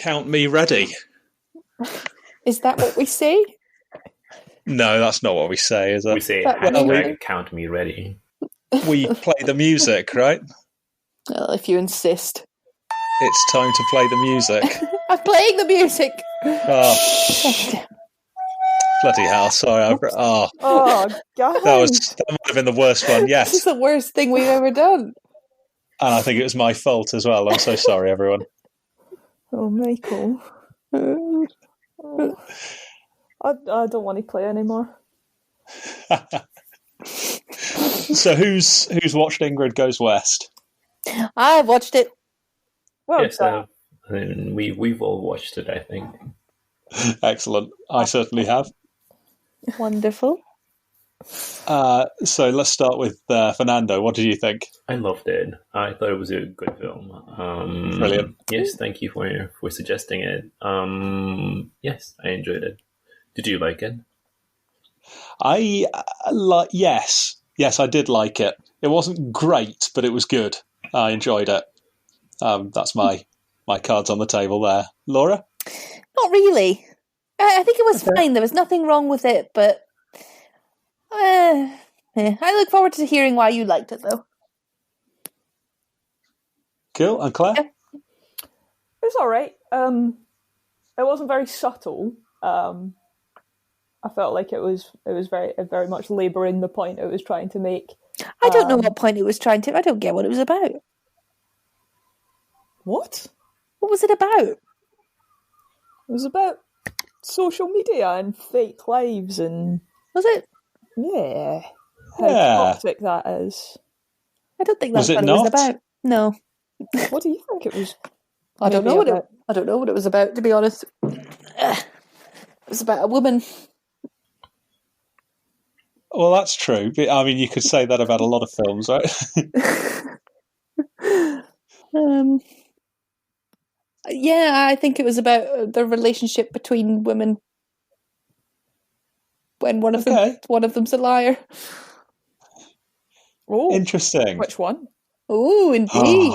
Count me ready. Is that what we say? No, that's not what we say, is it? We say count me ready. We play the music, right? Well, if you insist. It's time to play the music. I'm playing the music. Oh, bloody hell! Sorry. God. That might have been the worst one yet. This is the worst thing we've ever done. And I think it was my fault as well. I'm so sorry, everyone. Oh, Michael. I don't want to play anymore. So who's watched Ingrid Goes West? I've watched it. Well, Yes, we've all watched it, I think. Excellent. I certainly have. Wonderful. So let's start with Fernando. What did you think? I loved it. I thought it was a good film. Brilliant. Yes, thank you for suggesting it. Yes, I enjoyed it. Did you like it? Yes, I did like it. It wasn't great, but it was good. I enjoyed it. That's my cards on the table there. Laura? Not really. I think it was fine. There was nothing wrong with it, but I look forward to hearing why you liked it, though. Cool. And Claire? Yeah. It's all right. It wasn't very subtle. I felt like it was very much labouring the point it was trying to make. I don't know what point it was trying to. I don't get what it was about. What? What was it about? It was about social media and fake lives and... Was it? Yeah. How toxic that is. I don't think that's what it was about. No. What do you think it was? I don't know what it was about, to be honest. It was about a woman. Well, that's true. I mean, you could say that about a lot of films, right? Yeah, I think it was about the relationship between women when one of them's a liar. Oh, interesting. Which one? Oh, indeed.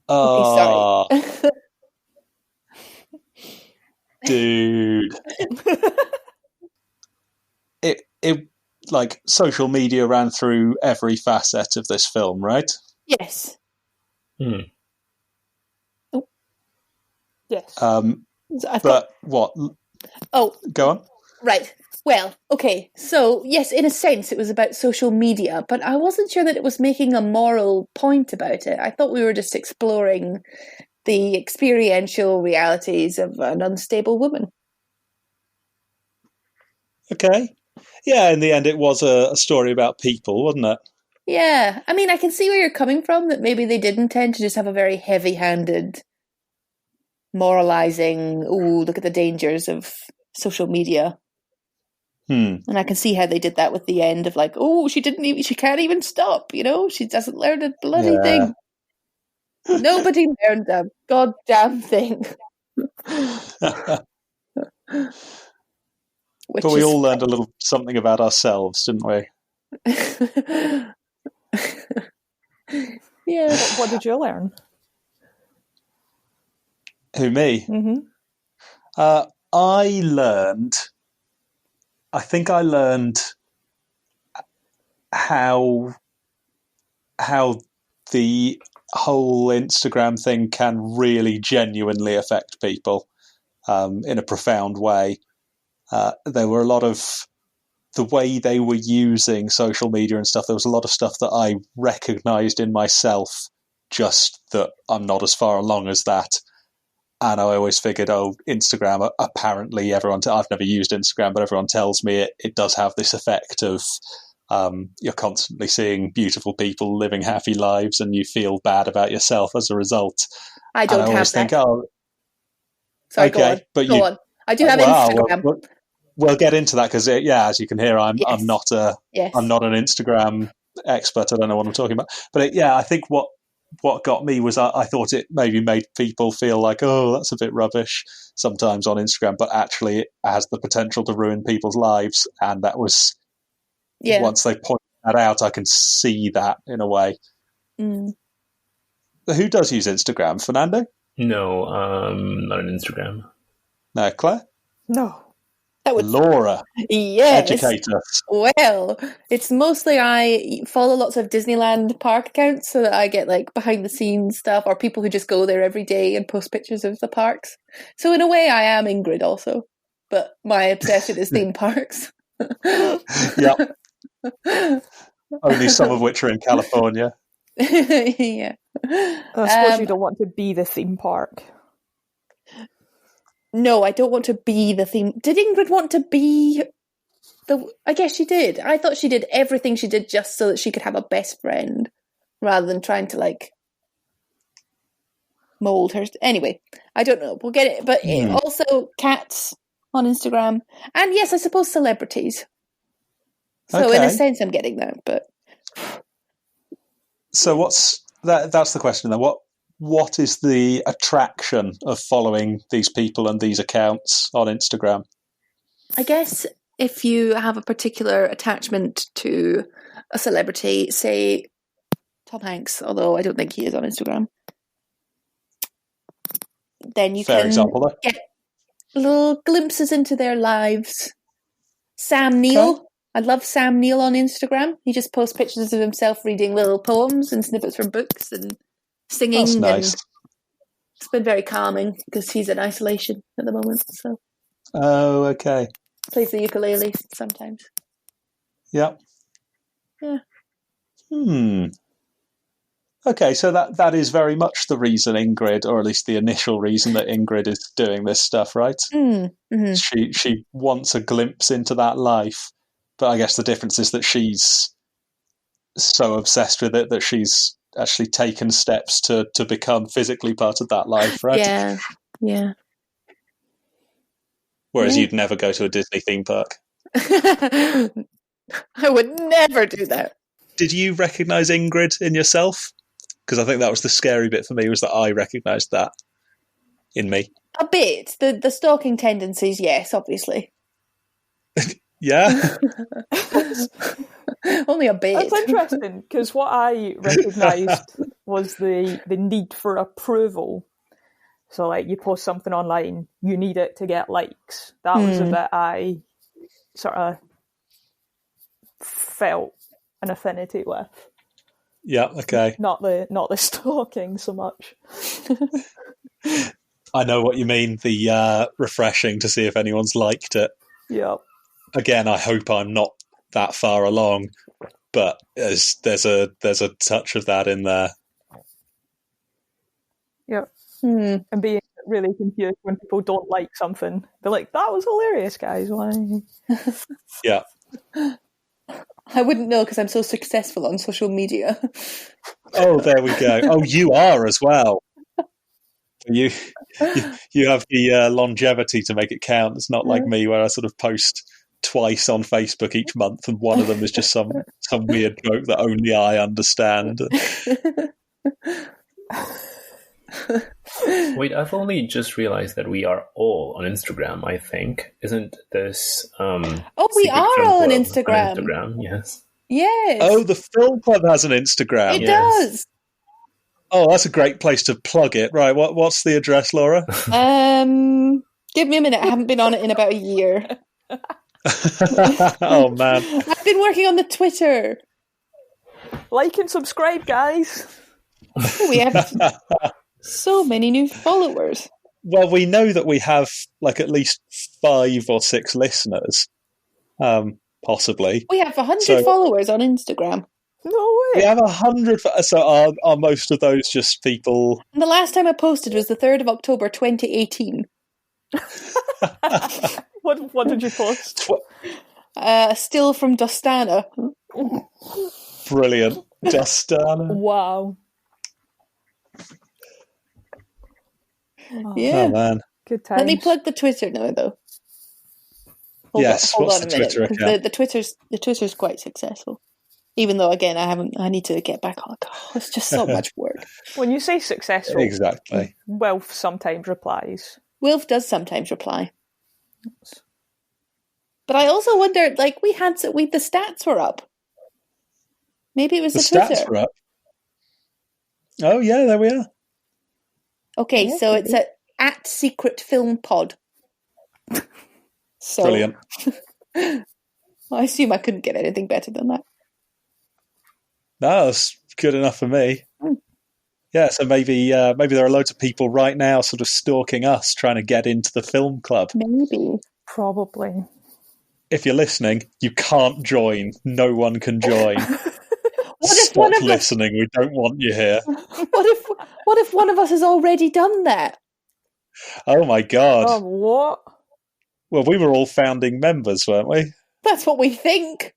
Okay, sorry. Dude. It like social media ran through every facet of this film, right? Yes. Oh. Yes. But what? Oh, go on. Right. Well, okay. So yes, in a sense, it was about social media, but I wasn't sure that it was making a moral point about it. I thought we were just exploring the experiential realities of an unstable woman. Okay. Yeah, in the end, it was a story about people, wasn't it? Yeah. I mean, I can see where you're coming from, that maybe they did intend to just have a very heavy-handed, moralizing, look at the dangers of social media. And I can see how they did that with the end of like, she can't even stop, she doesn't learn a bloody thing. Nobody learned a goddamn thing. But we all learned a little something about ourselves, didn't we? Yeah. What did you learn? Who, me? Mm-hmm. I think I learned how the whole Instagram thing can really genuinely affect people in a profound way. There were a lot of the way they were using social media and stuff. There was a lot of stuff that I recognized in myself, just that I'm not as far along as that. And I always figured, Instagram, apparently everyone, I've never used Instagram, but everyone tells me it does have this effect of you're constantly seeing beautiful people living happy lives and you feel bad about yourself as a result. I don't have that. Sorry, okay, go on. I do have Instagram. We'll get into that because, as you can hear, I'm not an Instagram expert. I don't know what I'm talking about. But I think what got me was I thought it maybe made people feel like, that's a bit rubbish sometimes on Instagram, but actually it has the potential to ruin people's lives. And that was, once they point that out, I can see that in a way. Mm. Who does use Instagram? Fernando? No, not on Instagram. No, Claire? No. That would Laura, yes. educate us. Well, it's mostly I follow lots of Disneyland park accounts so that I get like behind the scenes stuff, or people who just go there every day and post pictures of the parks. So in a way, I am Ingrid also, but my obsession is theme parks. Yep. Only some of which are in California. Yeah. I suppose you don't want to be the theme park. No, I don't want to be the theme. Did Ingrid want to be the... I guess she did. I thought she did everything she did just so that she could have a best friend, rather than trying to, like, mould her. Anyway, I don't know. We'll get it. But also cats on Instagram. And yes, I suppose celebrities. So in a sense, I'm getting that, but... So what's... That's the question then. What is the attraction of following these people and these accounts on Instagram? I guess if you have a particular attachment to a celebrity, say Tom Hanks, although I don't think he is on Instagram, then you can get little glimpses into their lives. Sam Neill. Okay. I love Sam Neill on Instagram. He just posts pictures of himself reading little poems and snippets from books and singing. That's nice. And it's been very calming because he's in isolation at the moment. So. Oh, okay. Plays the ukulele sometimes. Yep. Yeah. Okay, so that is very much the reason Ingrid, or at least the initial reason that Ingrid is doing this stuff, right? Mm-hmm. She wants a glimpse into that life, but I guess the difference is that she's so obsessed with it that she's actually taken steps to become physically part of that life, right? Yeah. Whereas you'd never go to a Disney theme park. I would never do that. Did you recognise Ingrid in yourself? Because I think that was the scary bit for me, was that I recognised that in me. A bit. The stalking tendencies, yes, obviously. Yeah? Only a bit. That's interesting, because what I recognised was the need for approval. So, like, you post something online, you need it to get likes. That was a bit I sort of felt an affinity with. Yeah, okay. Not the stalking so much. I know what you mean, the refreshing to see if anyone's liked it. Yeah. Again, I hope I'm not that far along, but there's a touch of that in there. Yeah. And being really confused when people don't like something. They're like, that was hilarious, guys. Why? Yeah. I wouldn't know because I'm so successful on social media. Oh, there we go. Oh, you are as well. You have the longevity to make it count. It's not like me, where I sort of post twice on Facebook each month, and one of them is just some weird joke that only I understand. Wait, I've only just realized that we are all on Instagram, I think. Isn't this... we are all on Instagram. On Instagram, yes. Yes. Oh, the Film Club has an Instagram. It does. Oh, that's a great place to plug it. Right, what's the address, Laura? Give me a minute. I haven't been on it in about a year. Oh, man. I've been working on the Twitter. Like and subscribe, guys. We have so many new followers. Well, we know that we have like at least 5 or 6 listeners, possibly. We have 100 followers on Instagram. No way. We have 100. So are most of those just people? And the last time I posted was the 3rd of October 2018. What did you post? Still from Dostana. Brilliant. Dostana. Wow. Yeah. Oh, man. Good times. Let me plug the Twitter now, though. What's on the Twitter account? The Twitter's quite successful. Even though, again, I need to get back on. God, it's just so much work. When you say successful, exactly. Wilf sometimes replies. Wilf does sometimes reply. But I also wonder, like, the stats were up. Maybe it was the Twitter. Stats were up. Oh, yeah, there we are. Okay, Yeah, so could it's be. at Secret Film Pod. So, Brilliant. I assume I couldn't get anything better than that. No, that's good enough for me. Yeah, so maybe there are loads of people right now sort of stalking us, trying to get into the film club. Maybe. Probably. If you're listening, you can't join. No one can join. Stop listening. We don't want you here. What if one of us has already done that? Oh my God. Oh, what? Well, we were all founding members, weren't we? That's what we think.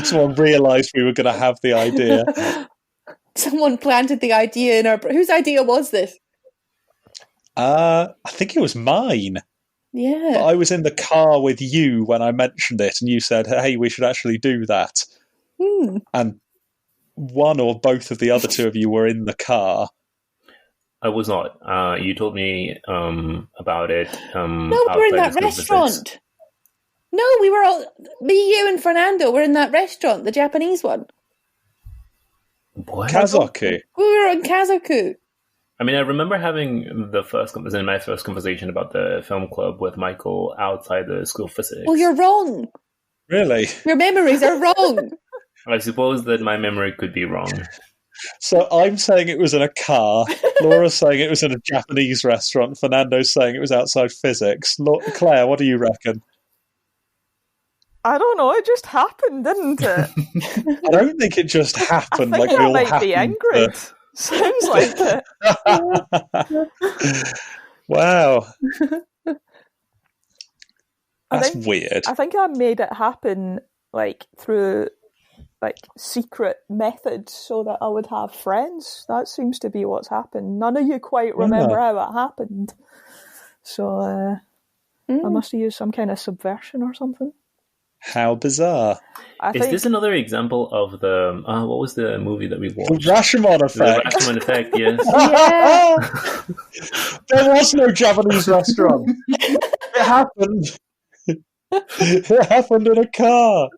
Someone realised we were going to have the idea. Someone planted the idea in our... Whose idea was this? I think it was mine. Yeah. But I was in the car with you when I mentioned it, and you said, hey, we should actually do that. And one or both of the other two of you were in the car. I was not. You told me about it. No, we were in that restaurant. No, we were all... Me, you, and Fernando were in that restaurant, the Japanese one. What? Kazoku. We were in Kazoku. I mean, I remember having my first conversation about the film club with Michael outside the school of physics. Well, you're wrong. Really? Your memories are wrong. I suppose that my memory could be wrong. So I'm saying it was in a car. Laura's saying it was in a Japanese restaurant. Fernando's saying it was outside physics. Claire, what do you reckon? I don't know. It just happened, didn't it? I don't think it just happened. I think like we all might happened. Be Ingrid. Sounds like it. Wow. That's weird. I think I made it happen through secret methods so that I would have friends. That seems to be what's happened. None of you quite remember how it happened. So I must have used some kind of subversion or something. How bizarre. Is this another example of the... what was the movie that we watched? The Rashomon Effect. The Rashomon Effect, yes. Yeah. There was no Japanese restaurant. It happened. It happened in a car.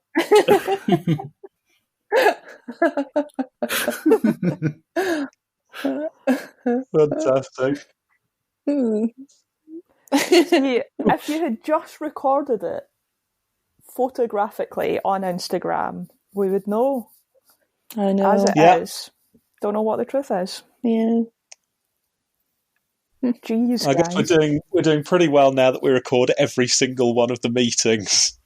Fantastic. See, if you had just recorded it photographically on Instagram, we would know. I know. As it is. Don't know what the truth is. Yeah. Jeez, I guess we're doing pretty well now that we record every single one of the meetings.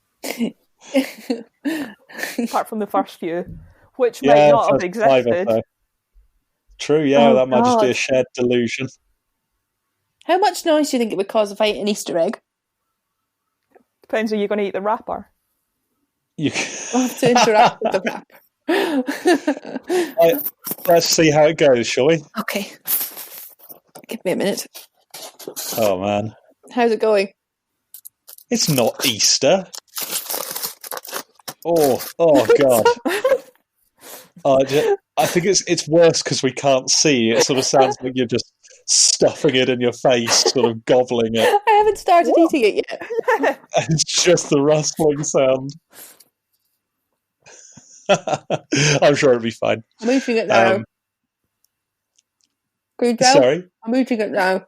Apart from the first few, which might not have existed. True, yeah, that might just be a shared delusion. How much noise do you think it would cause if I ate an Easter egg? Depends if you're going to eat the wrapper. I'll have to interact with the wrapper. Let's see how it goes, shall we? Okay. Give me a minute. Oh, man. How's it going? It's not Easter. Oh God. I think it's worse because we can't see. It sort of sounds like you're just stuffing it in your face, sort of gobbling it. I haven't started eating it yet. It's just the rustling sound. I'm sure it'll be fine. I'm eating it now. Can you tell? Sorry? I'm eating it now.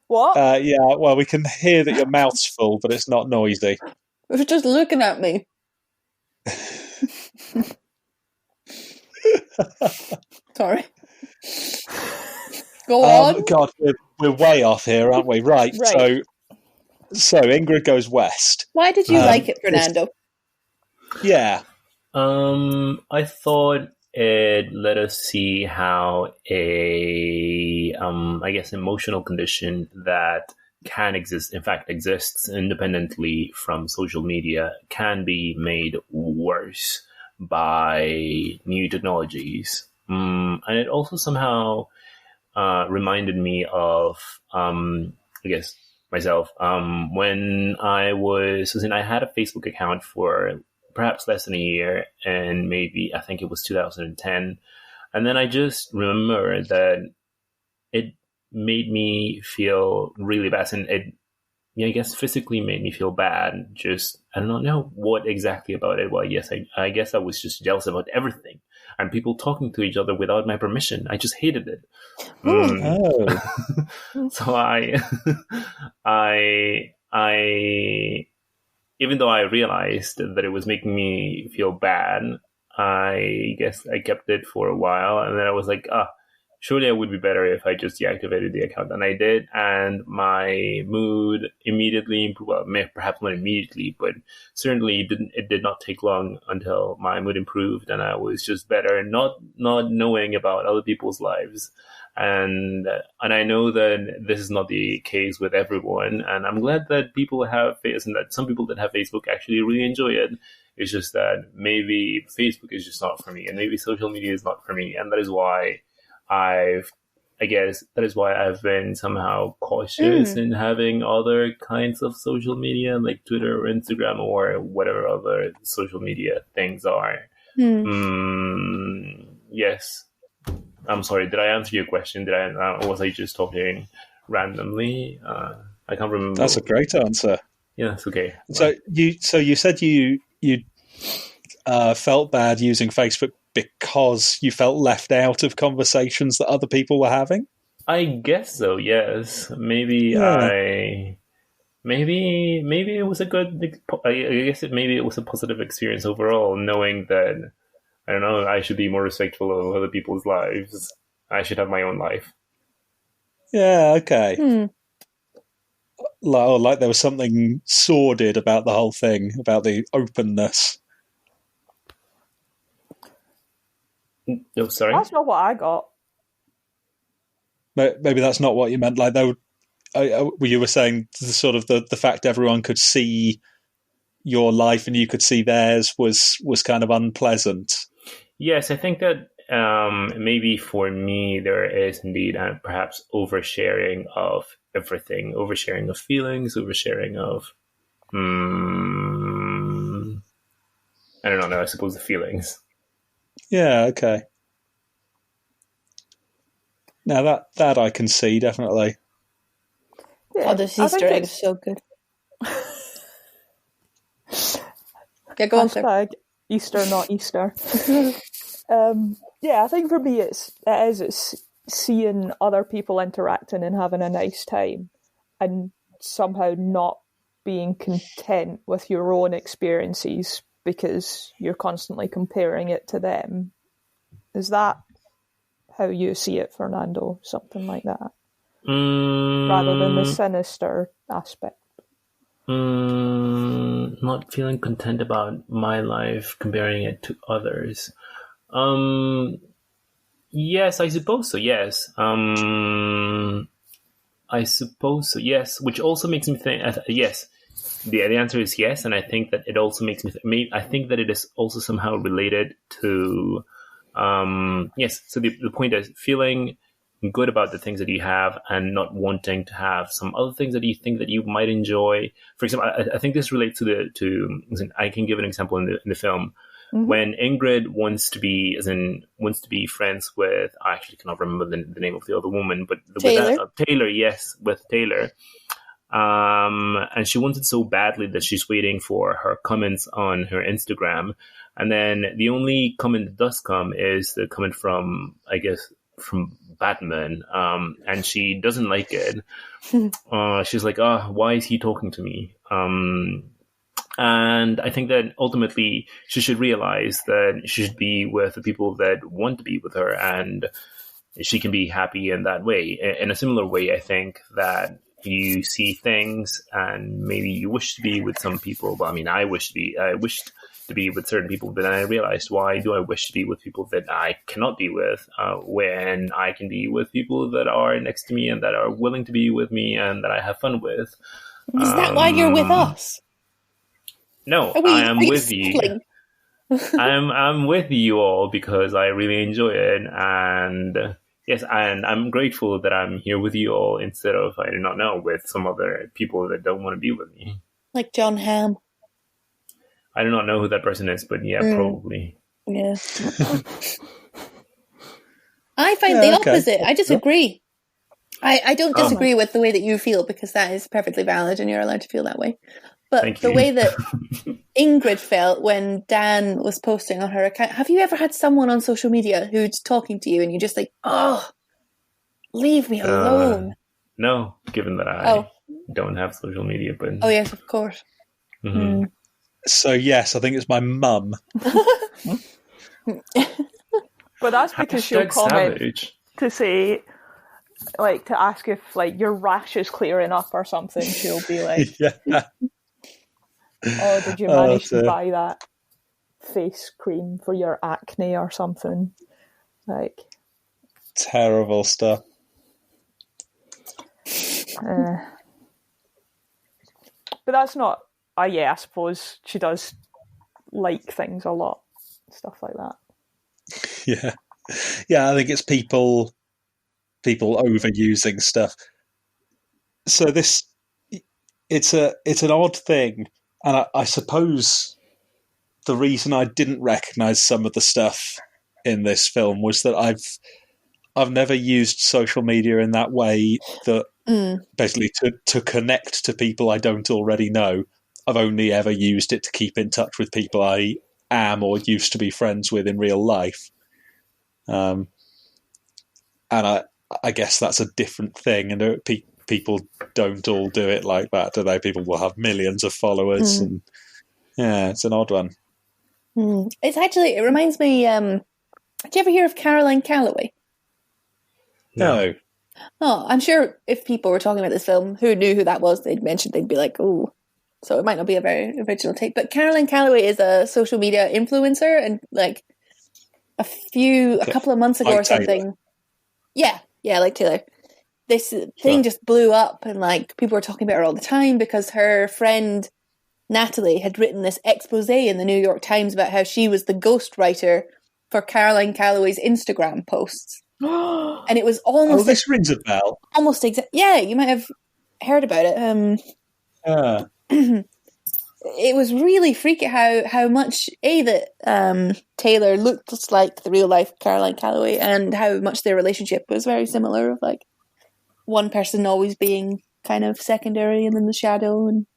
What? Yeah, well, we can hear that your mouth's full, but it's not noisy. It's just looking at me. Sorry. Go on. God, we're way off here, aren't we? Right. So Ingrid goes west. Why did you like it, Fernando? Yeah. I thought it let us see how I guess, emotional condition that can exist, in fact, exists independently from social media, can be made worse by new technologies. And it also somehow reminded me of, I guess, myself. When I had a Facebook account for perhaps less than a year, and maybe I think it was 2010. And then I just remember that it made me feel really bad, and I guess physically made me feel bad. Just, I don't know what exactly about it. Well, yes, I guess I was just jealous about everything. And people talking to each other without my permission. I just hated it. So I, even though I realized that it was making me feel bad, I guess I kept it for a while. And then I was like, surely it would be better if I just deactivated the account. And I did. And my mood immediately improved. Well, perhaps not immediately, but certainly it did not take long until my mood improved. And I was just better, not knowing about other people's lives. And I know that this is not the case with everyone. And I'm glad that people have Facebook, and that some people that have Facebook actually really enjoy it. It's just that maybe Facebook is just not for me, and maybe social media is not for me. And that is why I've been somehow cautious in having other kinds of social media like Twitter or Instagram or whatever other social media things are. Yes. I'm sorry, did I answer your question? Or was I just talking randomly? I can't remember. That's a great answer. Yeah, it's okay. So you said you felt bad using Facebook because you felt left out of conversations that other people were having? I guess so, yes. Maybe maybe it was a good, I guess maybe it was a positive experience overall, knowing that, I don't know, I should be more respectful of other people's lives. I should have my own life. Yeah, okay. Like there was something sordid about the whole thing, about the openness. Oh, sorry? That's not what I got. Maybe that's not what you meant. Like you were saying sort of the fact everyone could see your life and you could see theirs was kind of unpleasant. Yes, I think that maybe for me there is indeed perhaps oversharing of everything, oversharing of feelings, oversharing of I don't know, I suppose the feelings. Yeah, okay. Now that I can see, definitely. Yeah, this Easter egg is so good. Yeah, go on, sir. Easter, not Easter. I think for me it's seeing other people interacting and having a nice time and somehow not being content with your own experiences because you're constantly comparing it to them. Is that how you see it, Fernando? Something like that? Rather than the sinister aspect. Not feeling content about my life, comparing it to others. Yes, I suppose so, yes. I suppose so, yes. Which also makes me think, yes. The answer is yes, and I think that it also makes me I think that it is also somehow related to, yes, so the point is feeling good about the things that you have and not wanting to have some other things that you think that you might enjoy. For example, I think this relates to I can give an example in the film. Mm-hmm. When Ingrid wants to be friends with, I actually cannot remember the name of the other woman, but Taylor, yes, with Taylor. And she wants it so badly that she's waiting for her comments on her Instagram. And then the only comment that does come is the comment from, I guess, from Batman. And she doesn't like it. She's like, why is he talking to me? And I think that ultimately she should realize that she should be with the people that want to be with her, and she can be happy in that way. In a similar way, I think that you see things and maybe you wish to be with some people. But I mean, I wished to be with certain people, but then I realized, why do I wish to be with people that I cannot be with when I can be with people that are next to me and that are willing to be with me and that I have fun with? Is that why you're with us? No, I am with you. I'm with you all because I really enjoy it, and yes, and I'm grateful that I'm here with you all instead of, I do not know, with some other people that don't want to be with me. Like John Hamm. I do not know who that person is, but yeah, probably. Yeah. I find the opposite. I disagree. I don't disagree with the way that you feel, because that is perfectly valid and you're allowed to feel that way. But the way that Ingrid felt when Dan was posting on her account, have you ever had someone on social media who's talking to you and you're just like, oh, leave me alone? No, given that I don't have social media. But oh, yes, of course. Mm-hmm. So, yes, I think it's my mum. But that's because she'll comment to say, like, to ask if, like, your rash is clearing up or something. She'll be like, oh, did you manage to buy that face cream for your acne or something? Like, terrible stuff. But that's not... I suppose she does like things a lot. Stuff like that. Yeah, I think it's people overusing stuff. So it's an odd thing, and I suppose the reason I didn't recognise some of the stuff in this film was that I've never used social media in that way, that basically to connect to people I don't already know. I've only ever used it to keep in touch with people I am or used to be friends with in real life. And I guess that's a different thing, and people don't all do it like that, do they? People will have millions of followers, and it's an odd one. It reminds me, did you ever hear of Caroline Calloway? No. Oh, I'm sure if people were talking about this film who knew who that was, they'd be like, oh. So it might not be a very original take. But Caroline Calloway is a social media influencer, and like a couple of months ago or something. Taylor. Yeah, like Taylor. This thing just blew up, and like people were talking about her all the time because her friend Natalie had written this expose in the New York Times about how she was the ghostwriter for Caroline Calloway's Instagram posts. And it was almost... Oh, this rings a bell. Almost yeah, you might have heard about it. It was really freaky how much that Taylor looked like the real life Caroline Calloway, and how much their relationship was very similar, of like one person always being kind of secondary and in the shadow. And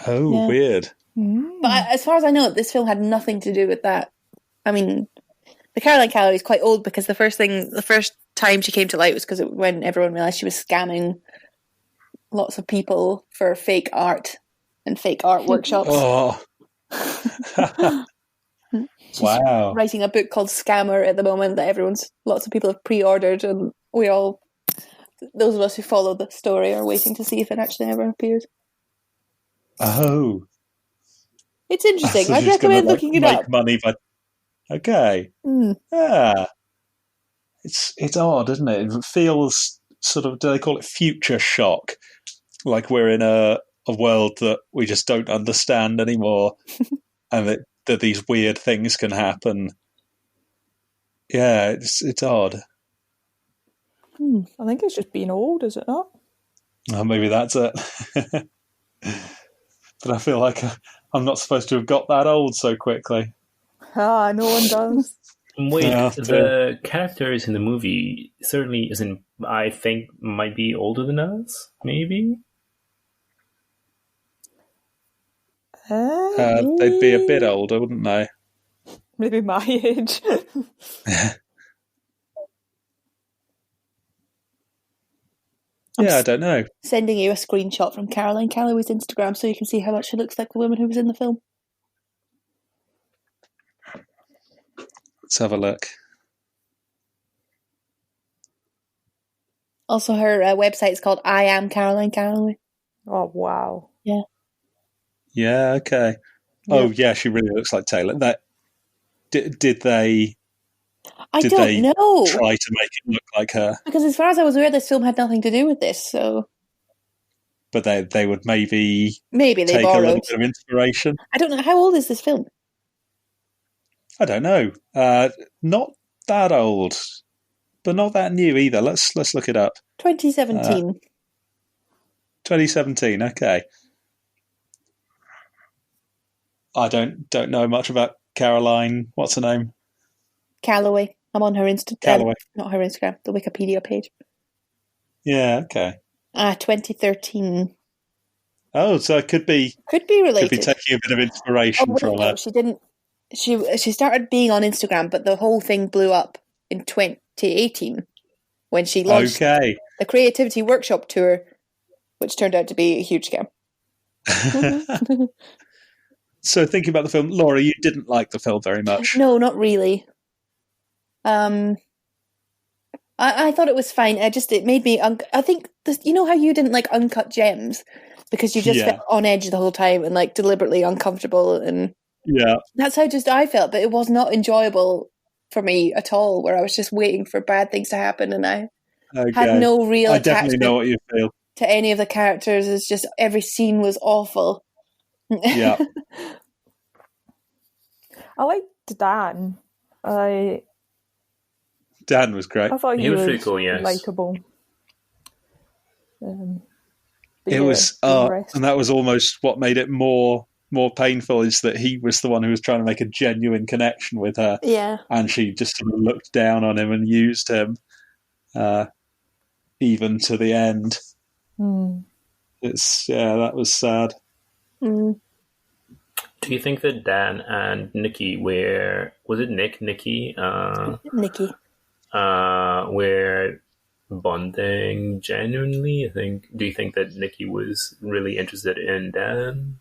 weird. But as far as I know, this film had nothing to do with that. I mean, the Caroline Calloway is quite old, because the first time she came to light was when everyone realised she was scamming lots of people for fake art and fake art workshops. Oh. She's wow. writing a book called Scammer at the moment that lots of people have pre-ordered, and those of us who follow the story are waiting to see if it actually ever appears. Oh. It's interesting. I'd recommend looking it up. Money by... Okay. Yeah. It's odd, isn't it? It feels sort of, do they call it future shock? Like we're in a world that we just don't understand anymore, and that these weird things can happen. Yeah, it's odd. I think it's just being old, is it not? Oh, maybe that's it. But I feel like I'm not supposed to have got that old so quickly. No one does. Wait, the characters in the movie certainly isn't, I think, might be older than us, maybe? They'd be a bit older, wouldn't they? Maybe my age. I don't know. Sending you a screenshot from Caroline Calloway's Instagram so you can see how much she looks like the woman who was in the film. Let's have a look. Also, her website is called I Am Caroline Calloway. Oh, wow. Yeah. Yeah, okay. Yeah. Oh, yeah, she really looks like Taylor. Did they... I don't know. Try to make it look like her? Because as far as I was aware, this film had nothing to do with this, so... But they would maybe they take borrowed a little bit of inspiration. I don't know. How old is this film? I don't know. Not that old, but not that new either. Let's look it up. 2017. 2017. Okay. I don't know much about Caroline. What's her name? Calloway. I'm on her Instagram. Calloway. Not her Instagram. The Wikipedia page. Yeah, okay. 2013. Oh, so it could be related. Could be taking a bit of inspiration from her. She didn't. She started being on Instagram, but the whole thing blew up in 2018 when she launched the Creativity Workshop Tour, which turned out to be a huge scam. So thinking about the film, Laura, you didn't like the film very much. No, not really. I thought it was fine. It made me. I think you know how you didn't like Uncut Gems because you just felt on edge the whole time and like deliberately uncomfortable, and that's how just I felt. But it was not enjoyable for me at all. Where I was just waiting for bad things to happen, and I had no real. I definitely know what you feel to any of the characters. It's just every scene was awful. Yeah. I liked Dan. Dan was great. I thought he was pretty cool, yes. Likeable. It was, and that was almost what made it more painful, is that he was the one who was trying to make a genuine connection with her. Yeah. And she just sort of looked down on him and used him, even to the end. That was sad. Do you think that Dan and Nikki was it Nikki? Nikki. Were bonding genuinely? Do you think that Nikki was really interested in Dan?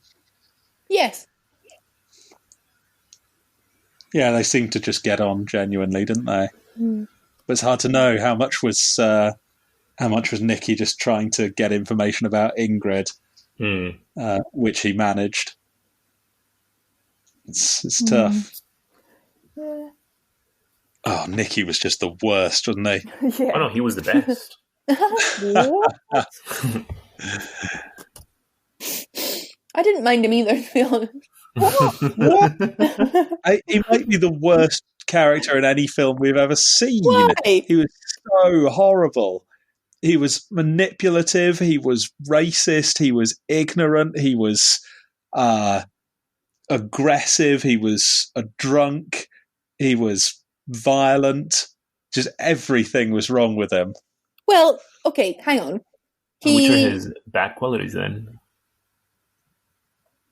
Yes. Yeah, they seemed to just get on genuinely, didn't they? But it's hard to know how much was Nikki just trying to get information about Ingrid, which he managed. It's tough. Yeah. Oh, Nikki was just the worst, wasn't he? Yeah. Oh no, he was the best. I didn't mind him either, to be honest. What? He might be the worst character in any film we've ever seen. Why? He was so horrible. He was manipulative. He was racist. He was ignorant. He was aggressive. He was a drunk. He was violent. Just everything was wrong with him. Well, okay, hang on. Which are his bad qualities then?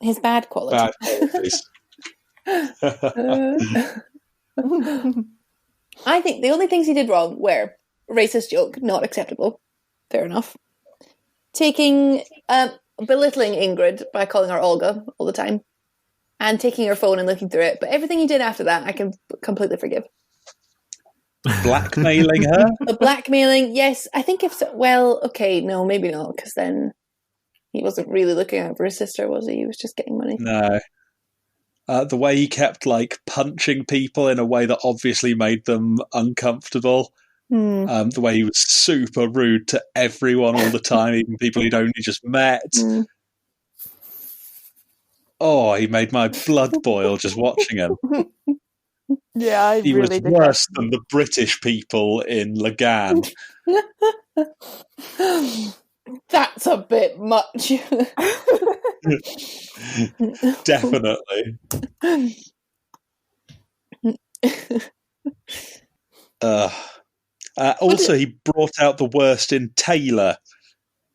His bad qualities. I think the only things he did wrong were racist joke, not acceptable. Fair enough. Belittling Ingrid by calling her Olga all the time, and taking her phone and looking through it. But everything he did after that, I can completely forgive. Blackmailing her? The blackmailing, yes. I think if so, well, okay, no, maybe not, because then he wasn't really looking out for his sister, was he? He was just getting money. No. The way he kept punching people in a way that obviously made them uncomfortable. The way he was super rude to everyone all the time, even people he'd only just met. Oh, he made my blood boil just watching him. Yeah, he really was worse than the British people in Lagan. That's a bit much. Definitely. Also, he brought out the worst in Taylor.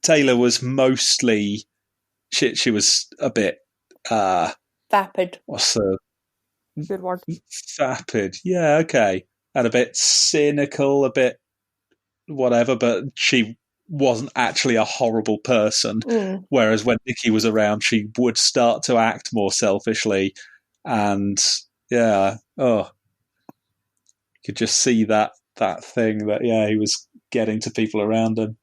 Taylor was mostly... She was a bit... vapid. What's the... Good word. Vapid. Yeah, okay. And a bit cynical, a bit whatever, but she wasn't actually a horrible person. Whereas when Nikki was around, she would start to act more selfishly. And, you could just see that thing that, he was getting to people around him.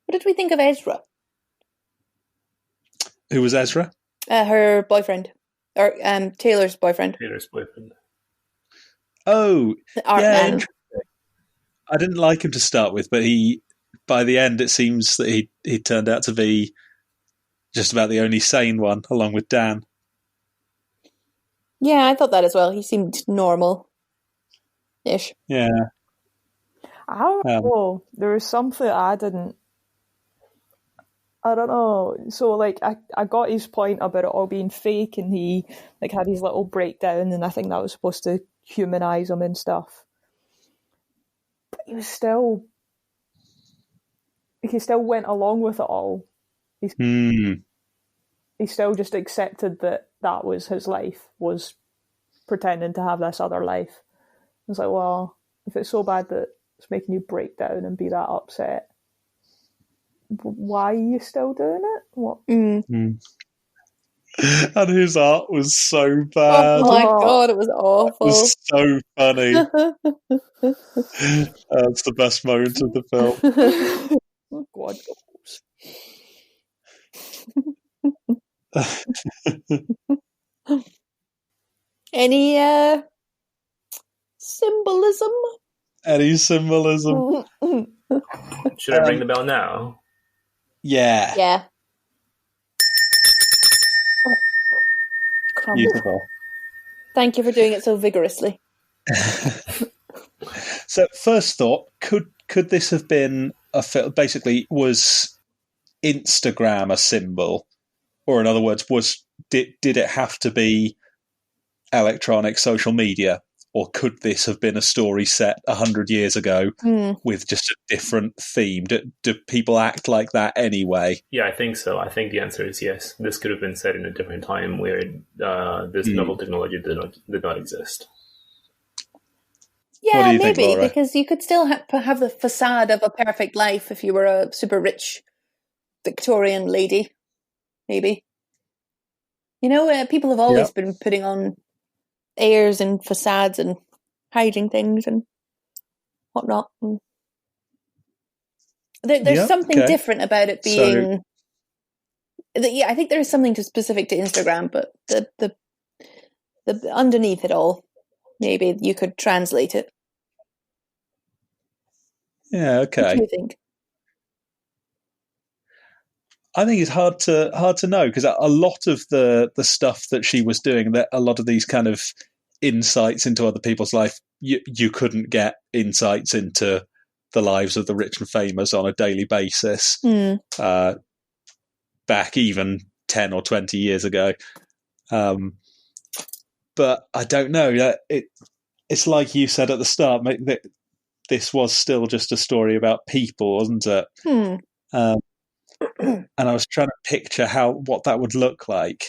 What did we think of Ezra? Who was Ezra? Her boyfriend. Or Taylor's boyfriend. Oh, the art man. I didn't like him to start with, but by the end, it seems that he turned out to be just about the only sane one, along with Dan. Yeah, I thought that as well. He seemed normal-ish. Yeah. I don't know. There was something I don't know. So, I got his point about it all being fake, and he, had his little breakdown, and I think that was supposed to humanise him and stuff. But he was still he still went along with it all. He still just accepted that was his life, was pretending to have this other life. It's like, well, if it's so bad that it's making you break down and be that upset, why are you still doing it? What? And his art was so bad. Oh my god, it was awful. It was so funny. That's the best moment of the film. Oh god. Any symbolism? Any symbolism? Should I ring the bell now? Yeah. Yeah. Beautiful. Thank you for doing it so vigorously. So, first thought: could this have been a film? Basically, was Instagram a symbol, or in other words, did it have to be electronic social media, or could this have been a story set 100 years ago with just a different theme? Do people act like that anyway? Yeah, I think so. I think the answer is yes. This could have been set in a different time where this novel technology did not exist. Yeah, think, maybe, Laura? because you could still have the facade of a perfect life if you were a super rich Victorian lady, maybe. You know, people have always been putting on airs and facades and hiding things and whatnot. There's something different about it being... I think there is something specific to Instagram, but the underneath it all, maybe you could translate it. Yeah, okay. What do you think? I think it's hard to know, because a lot of the stuff that she was doing, that a lot of these kind of insights into other people's life, you couldn't get insights into the lives of the rich and famous on a daily basis back even 10 or 20 years ago. But I don't know. It's like you said at the start, that this was still just a story about people, wasn't it? And I was trying to picture what that would look like.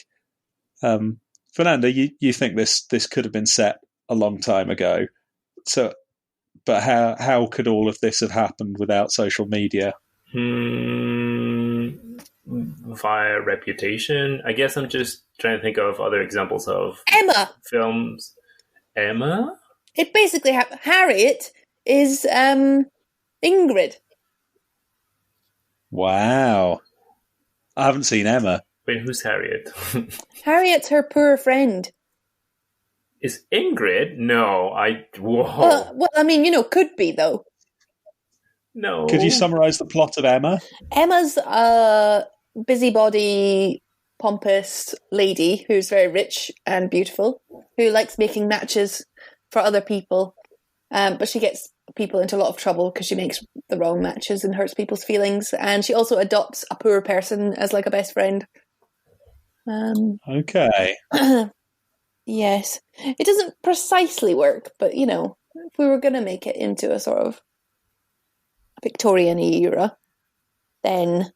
Fernanda, you think this could have been set a long time ago? So, but how could all of this have happened without social media? Via reputation, I guess. I'm just trying to think of other examples of Emma films. Emma? It basically Harriet is Ingrid. Wow. I haven't seen Emma. Wait, who's Harriet? Harriet's her poor friend. Is Ingrid? No, whoa. Well, I mean, could be, though. No. Could you summarize the plot of Emma? Emma's a busybody, pompous lady who's very rich and beautiful, who likes making matches for other people. But she gets people into a lot of trouble because she makes the wrong matches and hurts people's feelings. And she also adopts a poor person as like a best friend. Okay. Yes. It doesn't precisely work, but, if we were going to make it into a sort of Victorian era, then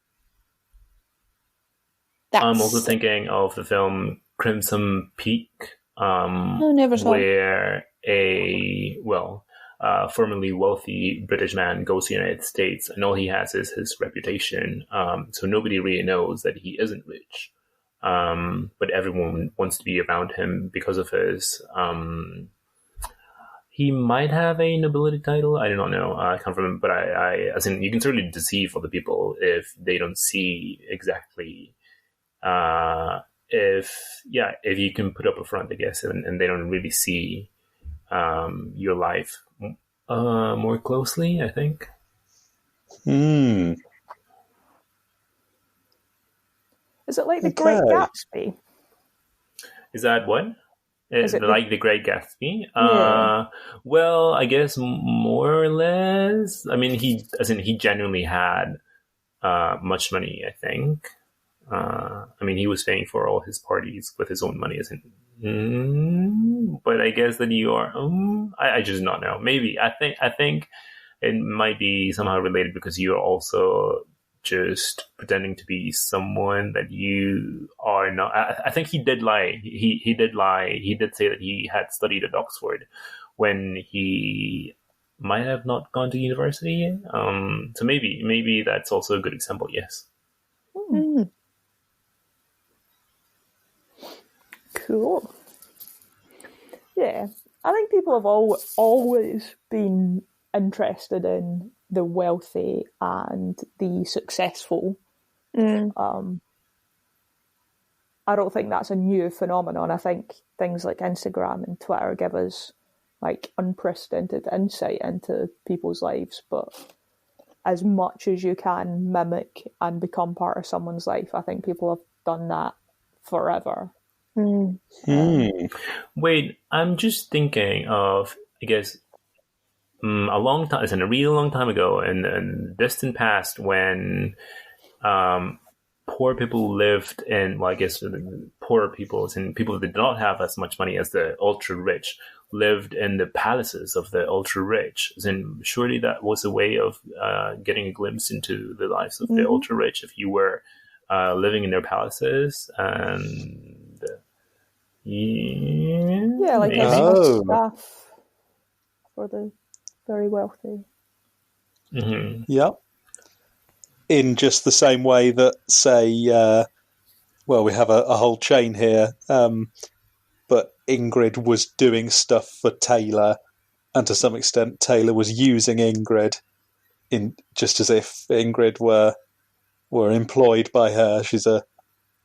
that's... I'm also thinking of the film Crimson Peak, never saw where a formerly wealthy British man goes to the United States, and all he has is his reputation. So nobody really knows that he isn't rich. But everyone wants to be around him because of his... he might have a nobility title. I do not know. I can't remember. But as in, you can certainly deceive other people if they don't see exactly... if you can put up a front, I guess, and they don't really see your life more closely, I think. Is it like The Great Gatsby? Is that what? Is it like The Great Gatsby? Yeah. Well, I guess more or less. I mean, he genuinely had much money, I think. I mean, he was paying for all his parties with his own money, but I guess that you are. I just not know. Maybe I think it might be somehow related because you are also just pretending to be someone that you are not. I think he did lie. He did lie. He did say that he had studied at Oxford when he might have not gone to university. So maybe that's also a good example. Yes. Mm. Cool. Yeah, I think people have always been interested in the wealthy and the successful. I don't think that's a new phenomenon. I think things like Instagram and Twitter give us like unprecedented insight into people's lives, but as much as you can mimic and become part of someone's life, I think people have done that forever. Wait, I'm just thinking of, I guess, a long time, a really long time ago, in the distant past, when poor people lived in, well, I guess poorer people and people that did not have as much money as the ultra rich lived in the palaces of the ultra rich. And surely that was a way of getting a glimpse into the lives of the ultra rich if you were living in their palaces. And yeah, like extra staff for the very wealthy. Yeah. In just the same way that, say, well, we have a whole chain here, but Ingrid was doing stuff for Taylor, and to some extent Taylor was using Ingrid, in just as if Ingrid were employed by her. She's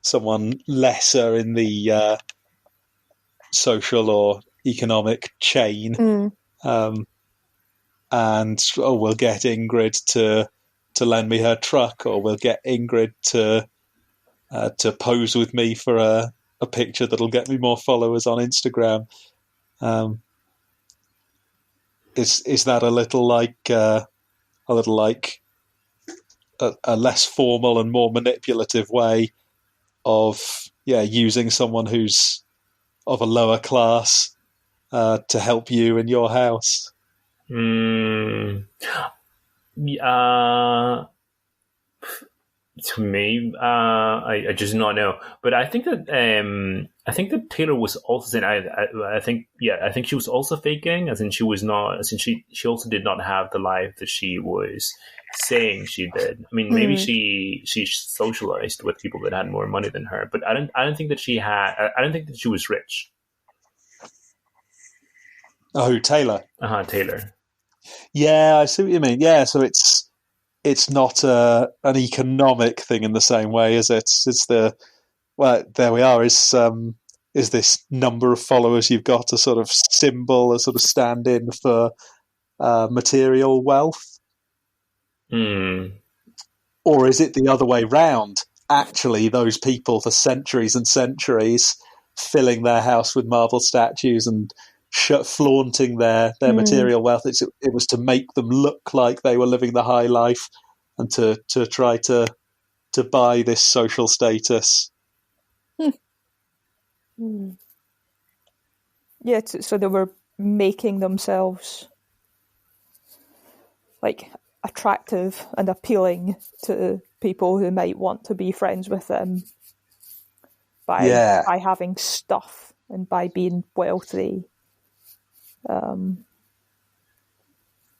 someone lesser in the social or economic chain, and we'll get Ingrid to lend me her truck, or we'll get Ingrid to pose with me for a picture that'll get me more followers on Instagram. Is that a little like a less formal and more manipulative way of using someone who's of a lower class to help you in your house? To me, I just do not know. But I think that Taylor was also saying. I think she was also faking, as in she was not. As in she also did not have the life that she was saying she did. I mean, maybe she socialized with people that had more money than her, but I don't think that she had. I don't think that she was rich. Oh, Taylor. Taylor. Yeah, I see what you mean. Yeah, so it's not an economic thing in the same way, is it? It's there we are. Is this number of followers you've got a sort of symbol, a sort of stand-in for material wealth? Or is it the other way round? Actually, those people for centuries and centuries filling their house with marble statues and flaunting their material wealth. It was to make them look like they were living the high life and to try to buy this social status. Yeah, so they were making themselves like attractive and appealing to people who might want to be friends with them by having stuff and by being wealthy.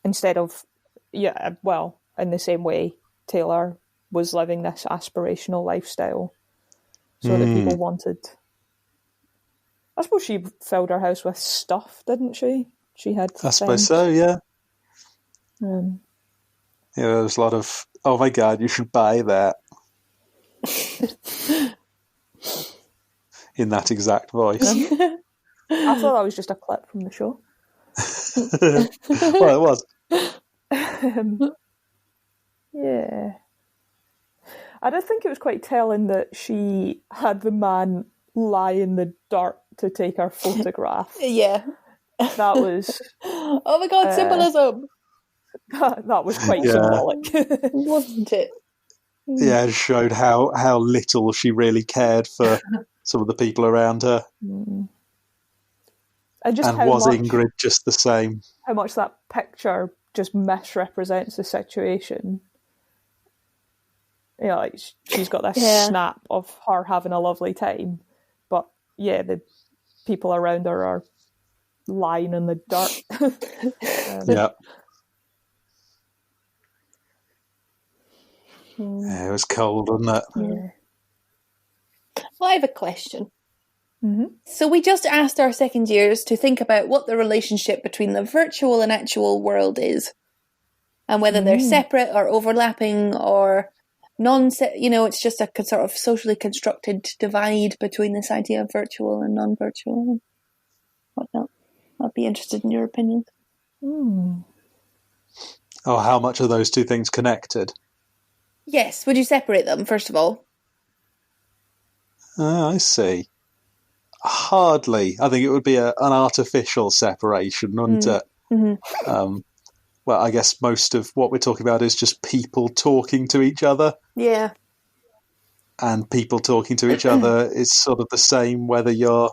Instead of, in the same way Taylor was living this aspirational lifestyle so that people wanted. I suppose she filled her house with stuff, didn't she? She had. I suppose so, yeah. There was a lot of, oh my God, you should buy that. In that exact voice. I thought that was just a clip from the show. Well, it was. Yeah. I did think it was quite telling that she had the man lie in the dirt to take her photograph. Yeah. That was... oh my God, symbolism! That was quite symbolic. Wasn't it? Yeah, it showed how little she really cared for some of the people around her. And was Ingrid just the same? How much that picture just misrepresents the situation. You know, like she's got this snap of her having a lovely time, but yeah, the people around her are lying in the dirt. Yeah. Yeah, it was cold, wasn't it? Yeah. Well, I have a question. Mm-hmm. So we just asked our second years to think about what the relationship between the virtual and actual world is, and whether they're separate or overlapping or it's just a sort of socially constructed divide between this idea of virtual and non-virtual and whatnot. I'd be interested in your opinions. Oh, how much are those two things connected? Yes. Would you separate them, first of all? I see. Hardly. I think it would be an artificial separation, wouldn't it? Mm-hmm. Well, I guess most of what we're talking about is just people talking to each other. Yeah. And people talking to each other is sort of the same whether you're...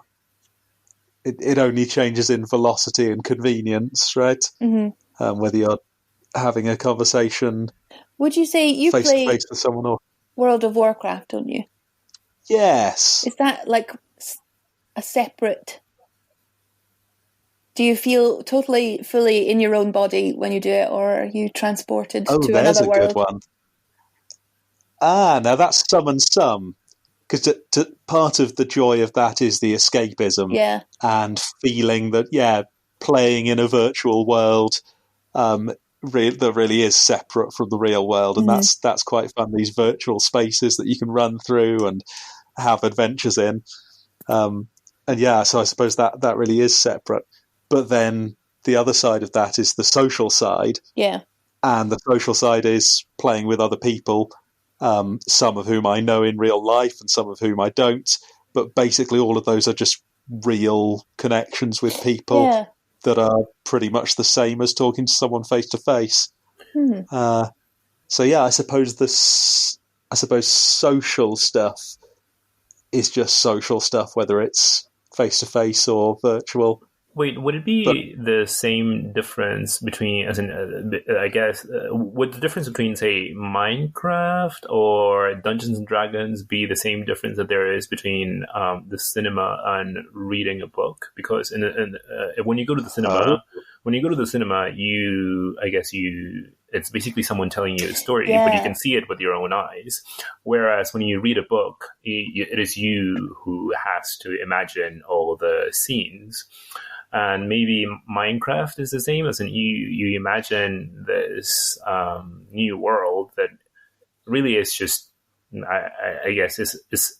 It only changes in velocity and convenience, right? Mm-hmm. Whether you're having a conversation... Would you say you play face with someone or... World of Warcraft, don't you? Yes. Is that like a separate... Do you feel totally, fully in your own body when you do it, or are you transported to another world? Oh, there's a good one. Now that's some and some. Because part of the joy of that is the escapism and feeling that, playing in a virtual world that really is separate from the real world. And that's quite fun, these virtual spaces that you can run through and have adventures in. So I suppose that really is separate. But then the other side of that is the social side. Yeah. And the social side is playing with other people, some of whom I know in real life and some of whom I don't. But basically all of those are just real connections with people that are pretty much the same as talking to someone face to face. I suppose social stuff is just social stuff, whether it's face to face or virtual. Wait, would it be the same difference between, would the difference between, say, Minecraft or Dungeons and Dragons be the same difference that there is between the cinema and reading a book? Because when you go to the cinema, it's basically someone telling you a story, but you can see it with your own eyes. Whereas when you read a book, it is you who has to imagine all the scenes. And maybe Minecraft is the same, as in you imagine this new world that really is just, I guess, is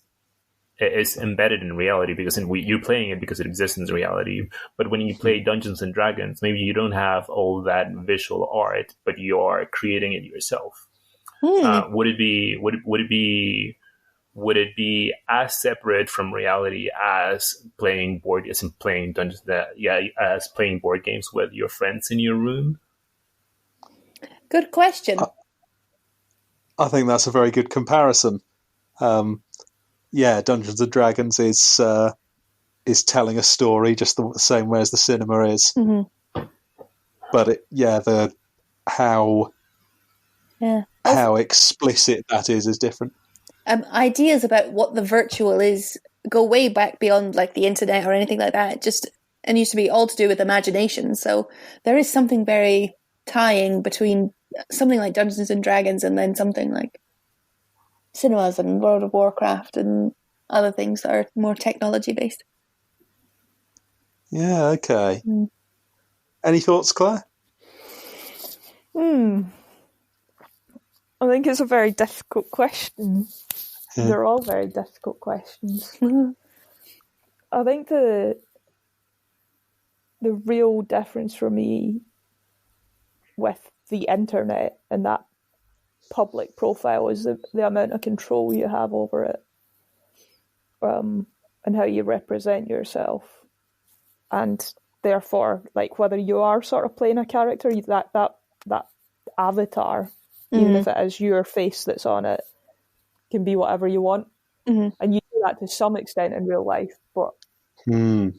embedded in reality, because you're playing it because it exists in reality. But when you play Dungeons and Dragons, maybe you don't have all that visual art, but you are creating it yourself. Would it be as separate from reality as playing board games with your friends in your room? Good question. I think that's a very good comparison. Dungeons and Dragons is telling a story just the same way as the cinema is. Mm-hmm. But how explicit that is different. Ideas about what the virtual is go way back beyond like the internet or anything like that. It used to be all to do with imagination. So there is something very tying between something like Dungeons and Dragons and then something like cinemas and World of Warcraft and other things that are more technology based. Yeah, okay. Any thoughts, Claire? I think it's a very difficult question. They're all very difficult questions. I think the real difference for me with the internet and that public profile is the amount of control you have over it, and how you represent yourself, and therefore, like, whether you are sort of playing a character, that avatar, even if it is your face that's on it, can be whatever you want. And you do that to some extent in real life, but you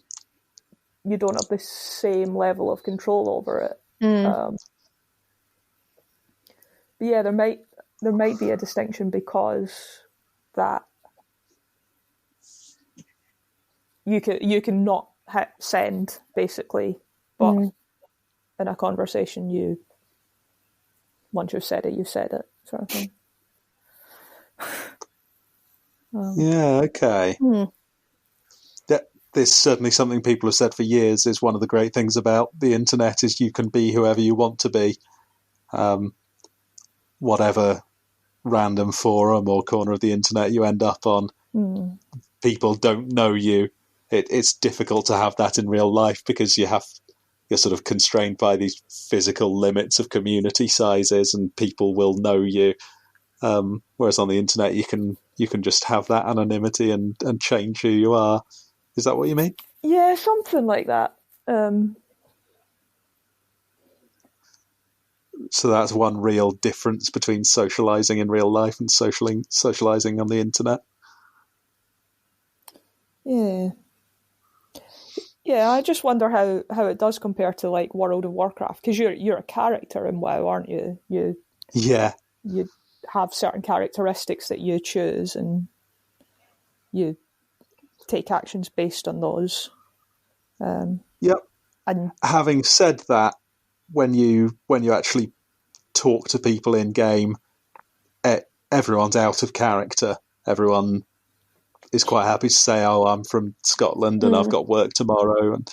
don't have the same level of control over it. But yeah, there might, there might be a distinction because that you can not hit send basically, but in a conversation, once you've said it, sort of thing. Yeah, okay. There's certainly something people have said for years is one of the great things about the internet is you can be whoever you want to be. Whatever random forum or corner of the internet you end up on, people don't know you. It's difficult to have that in real life because you're sort of constrained by these physical limits of community sizes, and people will know you. Whereas on the internet, you can just have that anonymity and change who you are. Is that what you mean? Yeah, something like that. So that's one real difference between socializing in real life and socializing on the internet. Yeah. Yeah, I just wonder how it does compare to like World of Warcraft, because you're a character in WoW, aren't you? You have certain characteristics that you choose, and you take actions based on those. Yep. And having said that, when you actually talk to people in game, everyone's out of character. Everyone is quite happy to say, "Oh, I'm from Scotland and I've got work tomorrow." And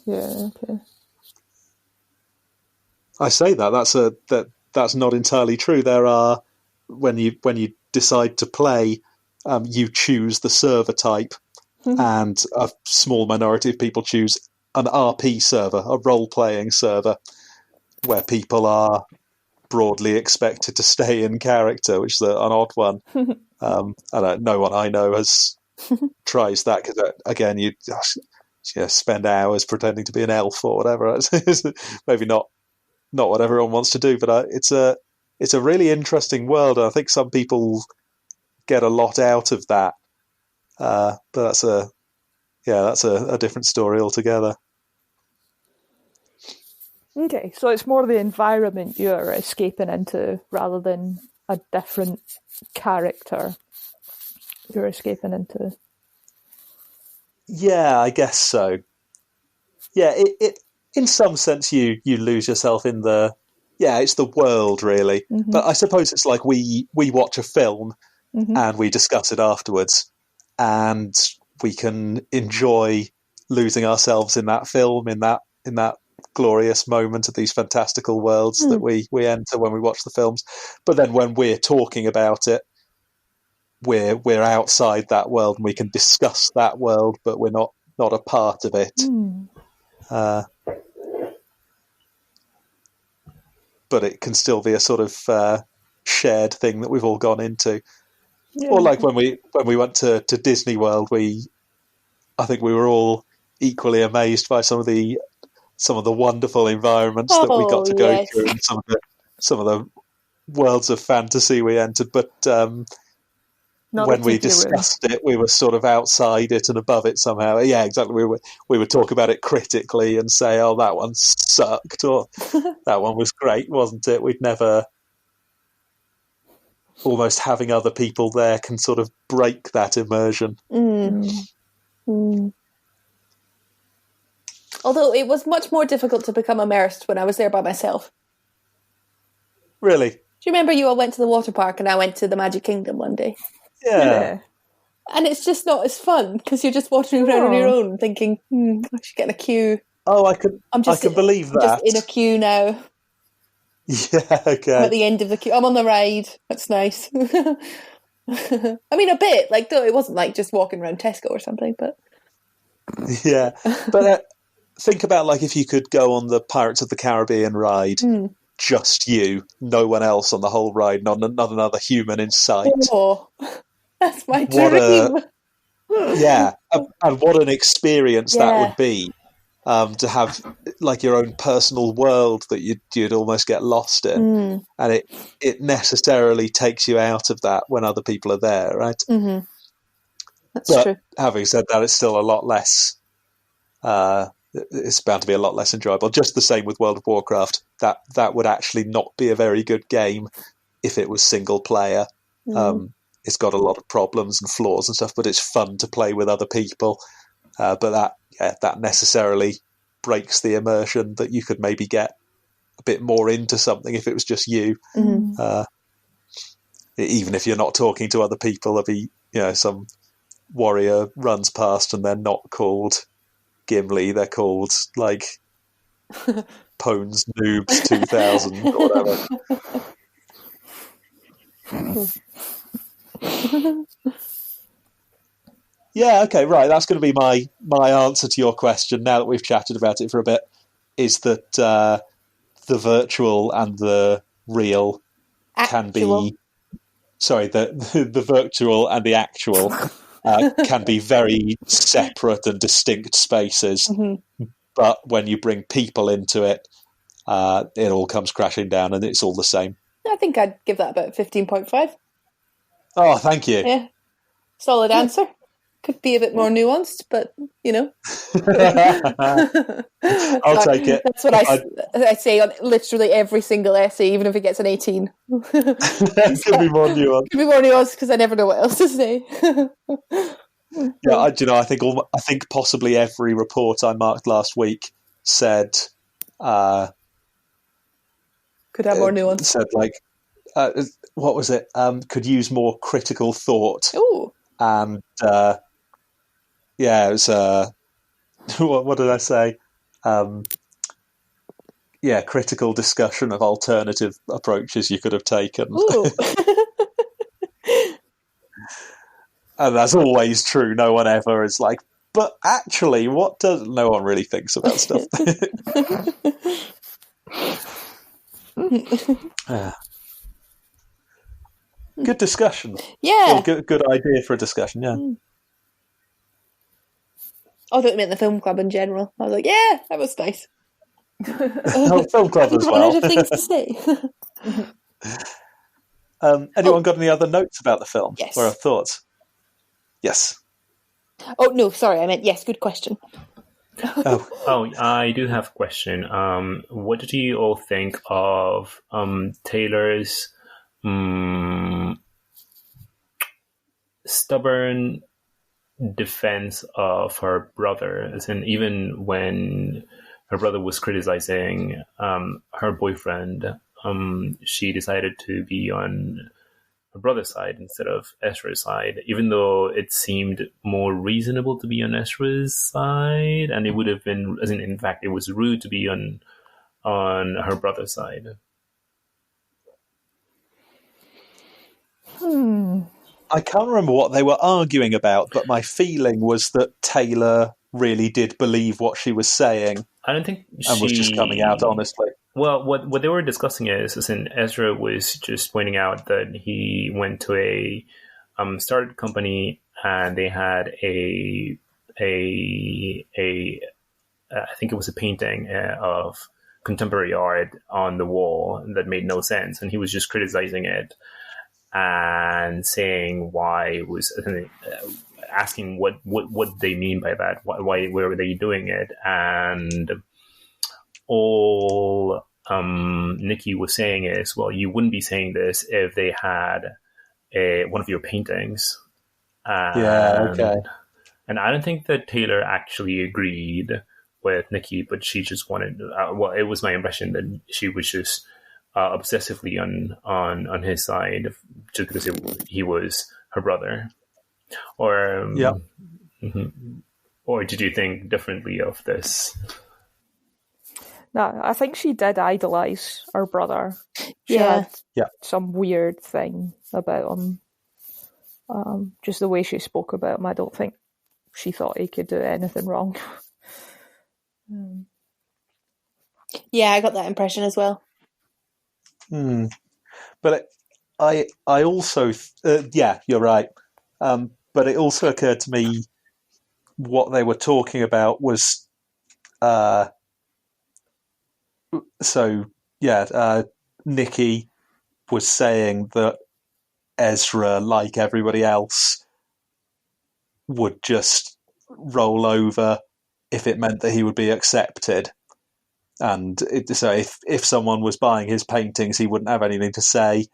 yeah, okay. I say that's not entirely true. There are when you decide to play, you choose the server type, and a small minority of people choose an RP server, a role-playing server, where people are broadly expected to stay in character, which is an odd one. No one I know tries that, because again, you spend hours pretending to be an elf or whatever. It's maybe not what everyone wants to do, but it's a really interesting world, and I think some people get a lot out of that. But that's a different story altogether. Okay, so it's more the environment you're escaping into rather than a different character you're escaping into. Yeah, I guess so. Yeah, it in some sense you lose yourself in it's the world really. But I suppose it's like we watch a film and we discuss it afterwards, and we can enjoy losing ourselves in that film, in that glorious moment of these fantastical worlds that we enter when we watch the films. But then when we're talking about it, we're outside that world, and we can discuss that world, but we're not a part of it. But it can still be a sort of shared thing that we've all gone into. Yeah. Or like when we went to Disney World, I think we were all equally amazed by some of the wonderful environments that we got to go through, and some of the worlds of fantasy we entered. But when we discussed it, we were sort of outside it and above it somehow. Yeah, exactly. We would talk about it critically and say, "Oh, that one sucked," or "That one was great, wasn't it?" We'd never. Almost having other people there can sort of break that immersion. Although it was much more difficult to become immersed when I was there by myself. Really? Do you remember you all went to the water park and I went to the Magic Kingdom one day? Yeah. And it's just not as fun because you're just wandering around on your own thinking, I should get in a queue. Oh, I can believe that. I'm just in a queue now. Yeah, okay. I'm at the end of the queue. I'm on the ride. That's nice. I mean, a bit. Like, though it wasn't like just walking around Tesco or something, but... Yeah. But think about, like, if you could go on the Pirates of the Caribbean ride, just you, no one else on the whole ride, not another human in sight. Oh, that's my dream. Yeah. And what an experience that would be. To have like your own personal world that you'd almost get lost in, and it necessarily takes you out of that when other people are there, right? That's true. Having said that, it's still a lot less it's bound to be a lot less enjoyable. Just the same with World of Warcraft. That would actually not be a very good game if it was single player. It's got a lot of problems and flaws and stuff, but it's fun to play with other people. But that necessarily breaks the immersion that you could maybe get a bit more into something if it was just you. Even if you're not talking to other people, there'll be some warrior runs past and they're not called Gimli, they're called like Pones Noobs 2000 or whatever. Yeah, okay, right. That's going to be my answer to your question. Now that we've chatted about it for a bit, is that the virtual and the real can be. Sorry, the virtual and the actual can be very separate and distinct spaces. But when you bring people into it, it all comes crashing down, and it's all the same. I think I'd give that about 15.5. Oh, thank you. Yeah, solid answer. Could be a bit more nuanced, but I'll take it. That's what I say on literally every single essay, even if it gets an 18. It could be more nuanced. Could be more nuanced because I never know what else to say. Yeah, I think possibly every report I marked last week said could have more nuance. Said like what was it? Could use more critical thought. Ooh. And it was what did I say? Critical discussion of alternative approaches you could have taken. Ooh. And that's always true. No one ever is like, but actually, what does... No one really thinks about stuff. Good discussion. Yeah. Well, good idea for a discussion, yeah. I thought it meant the film club in general. I was like, yeah, that was nice. Film club as well. Out of things to say. Anyone got any other notes about the film? Yes. Or thoughts? Yes. Oh, no, sorry, I meant yes, good question. Oh, I do have a question. What did you all think of Taylor's stubborn defense of her brother? As in, even when her brother was criticizing her boyfriend, she decided to be on her brother's side instead of Ezra's side, even though it seemed more reasonable to be on Ezra's side, and it would have been, as in fact, it was rude to be on her brother's side. I can't remember what they were arguing about, but my feeling was that Taylor really did believe what she was saying. I don't think and was just coming out honestly. Well, what they were discussing is in Ezra was just pointing out that he went to a startup company and they had a I think it was a painting of contemporary art on the wall that made no sense, and he was just criticizing it and saying why it was asking what they mean by that, why were they doing it, and all Nikki was saying is, well, you wouldn't be saying this if they had one of your paintings. Okay. And I don't think that Taylor actually agreed with Nikki, but she just wanted. It was my impression that she was just obsessively on his side just because he was her brother. Or or did you think differently of this? No, I think she did idolise her brother. She had some weird thing about him. Just the way she spoke about him, I don't think she thought he could do anything wrong. Yeah, I got that impression as well. But I also, you're right. But it also occurred to me what they were talking about was, Nikki was saying that Ezra, like everybody else, would just roll over if it meant that he would be accepted. And so if someone was buying his paintings, he wouldn't have anything to say.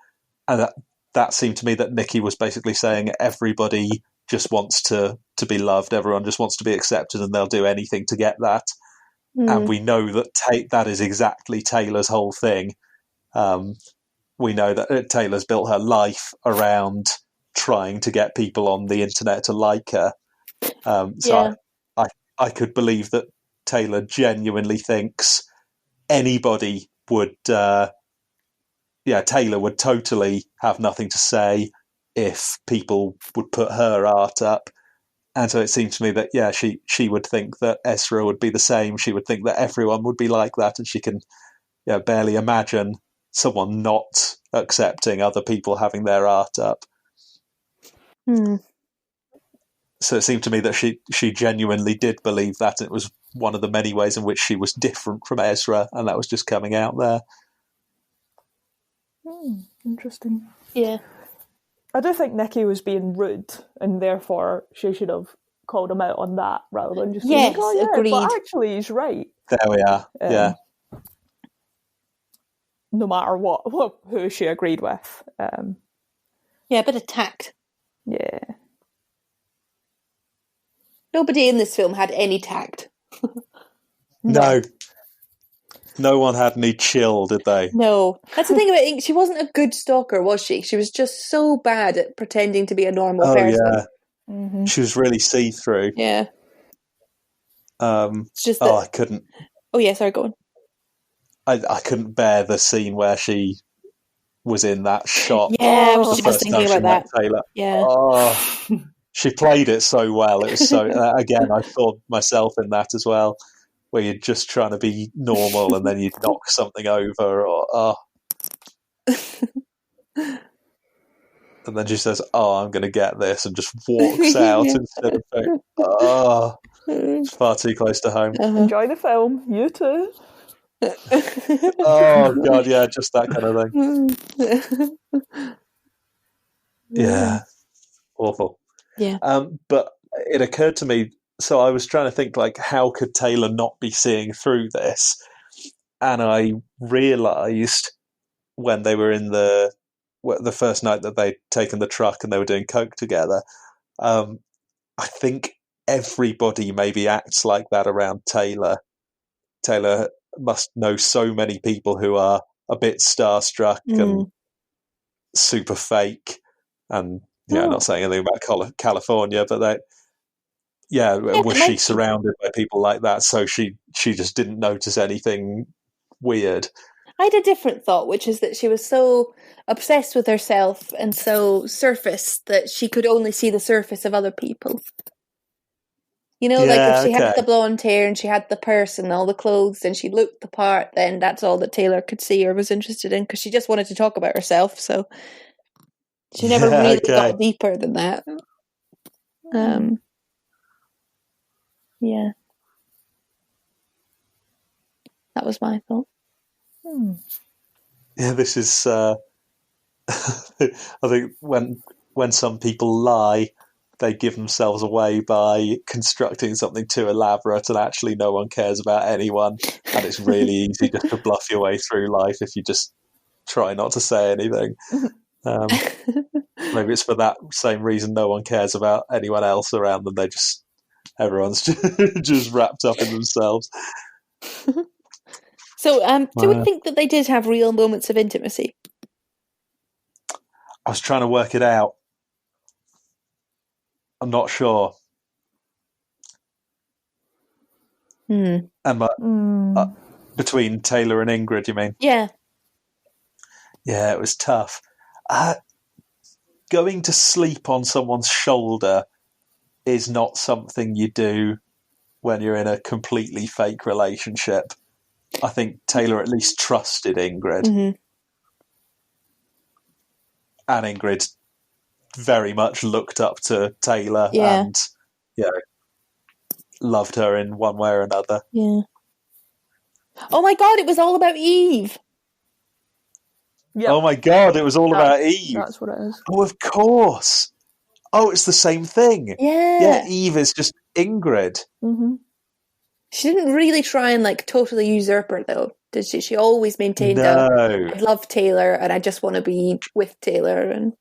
And that seemed to me that Nikki was basically saying everybody just wants to be loved, everyone just wants to be accepted, and they'll do anything to get that. And we know that that is exactly Taylor's whole thing. We know that Taylor's built her life around trying to get people on the internet to like her. So I could believe that Taylor genuinely thinks anybody would, Taylor would totally have nothing to say if people would put her art up. And so it seemed to me that, she would think that Ezra would be the same. She would think that everyone would be like that, and she can barely imagine someone not accepting other people having their art up. So it seemed to me that she genuinely did believe that. It was one of the many ways in which she was different from Ezra, and that was just coming out there. Interesting. Yeah. I do think Nikki was being rude, and therefore she should have called him out on that rather than just being agreed. But actually he's right. There we are. No matter who she agreed with. A bit of tact. Yeah. Nobody in this film had any tact. No. No one had any chill, did they? No. That's the thing about Ingrid. She wasn't a good stalker, was she? She was just so bad at pretending to be a normal person. Yeah. Mm-hmm. She was really see-through. Yeah. It's just that... I couldn't... Oh, yeah, sorry, go on. I couldn't bear the scene where she was in that shot. Yeah, I was just thinking about that. Taylor. Yeah. Oh, she played it so well. It was so... again, I saw myself in that as well, where you're just trying to be normal and then you knock something over, or and then she says, I'm going to get this, and just walks out instead of saying, it's far too close to home. Enjoy the film, you too. Oh, God, yeah, just that kind of thing. Yeah, awful. Yeah. But it occurred to me, so I was trying to think, like, how could Taylor not be seeing through this? And I realised when they were in the first night that they'd taken the truck and they were doing coke together, I think everybody maybe acts like that around Taylor. Taylor must know so many people who are a bit starstruck and super fake. And, not saying anything about California, but was she surrounded by people like that? So she just didn't notice anything weird. I had a different thought, which is that she was so obsessed with herself and so surface that she could only see the surface of other people. If she had the blonde hair and she had the purse and all the clothes and she looked the part, then that's all that Taylor could see or was interested in, because she just wanted to talk about herself. So she never really got deeper than that. Yeah. That was my thought. Yeah, this is... I think when some people lie, they give themselves away by constructing something too elaborate, and actually no one cares about anyone, and it's really easy just to bluff your way through life if you just try not to say anything. Maybe it's for that same reason no one cares about anyone else around them. Everyone's just wrapped up in themselves. So, do we think that they did have real moments of intimacy? I was trying to work it out. I'm not sure. And between Taylor and Ingrid, you mean? Yeah. Yeah, it was tough. Going to sleep on someone's shoulder is not something you do when you're in a completely fake relationship. I think Taylor at least trusted Ingrid. Mm-hmm. And Ingrid very much looked up to Taylor and loved her in one way or another. Yeah. Oh my God, it was all about Eve. Yep. Oh my God, it was all about Eve. That's what it is. Oh, of course. Oh, it's the same thing. Yeah. Yeah, Eve is just Ingrid. Mm-hmm. She didn't really try and like totally usurp her though, did she? She always maintained I love Taylor and I just want to be with Taylor. And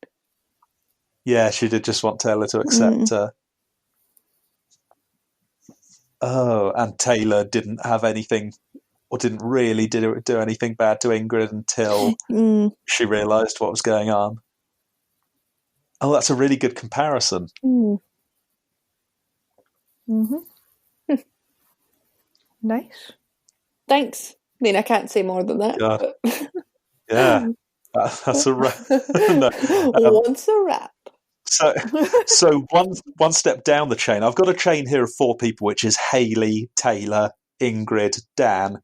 yeah, she did just want Taylor to accept her. Oh, and Taylor didn't have anything, or didn't really do anything bad to Ingrid until she realised what was going on. Oh, that's a really good comparison. Nice. Thanks. I mean, I can't say more than that. But... yeah, that's a wrap. No, once a wrap. So one step down the chain, I've got a chain here of 4 people, which is Hayley, Taylor, Ingrid, Dan,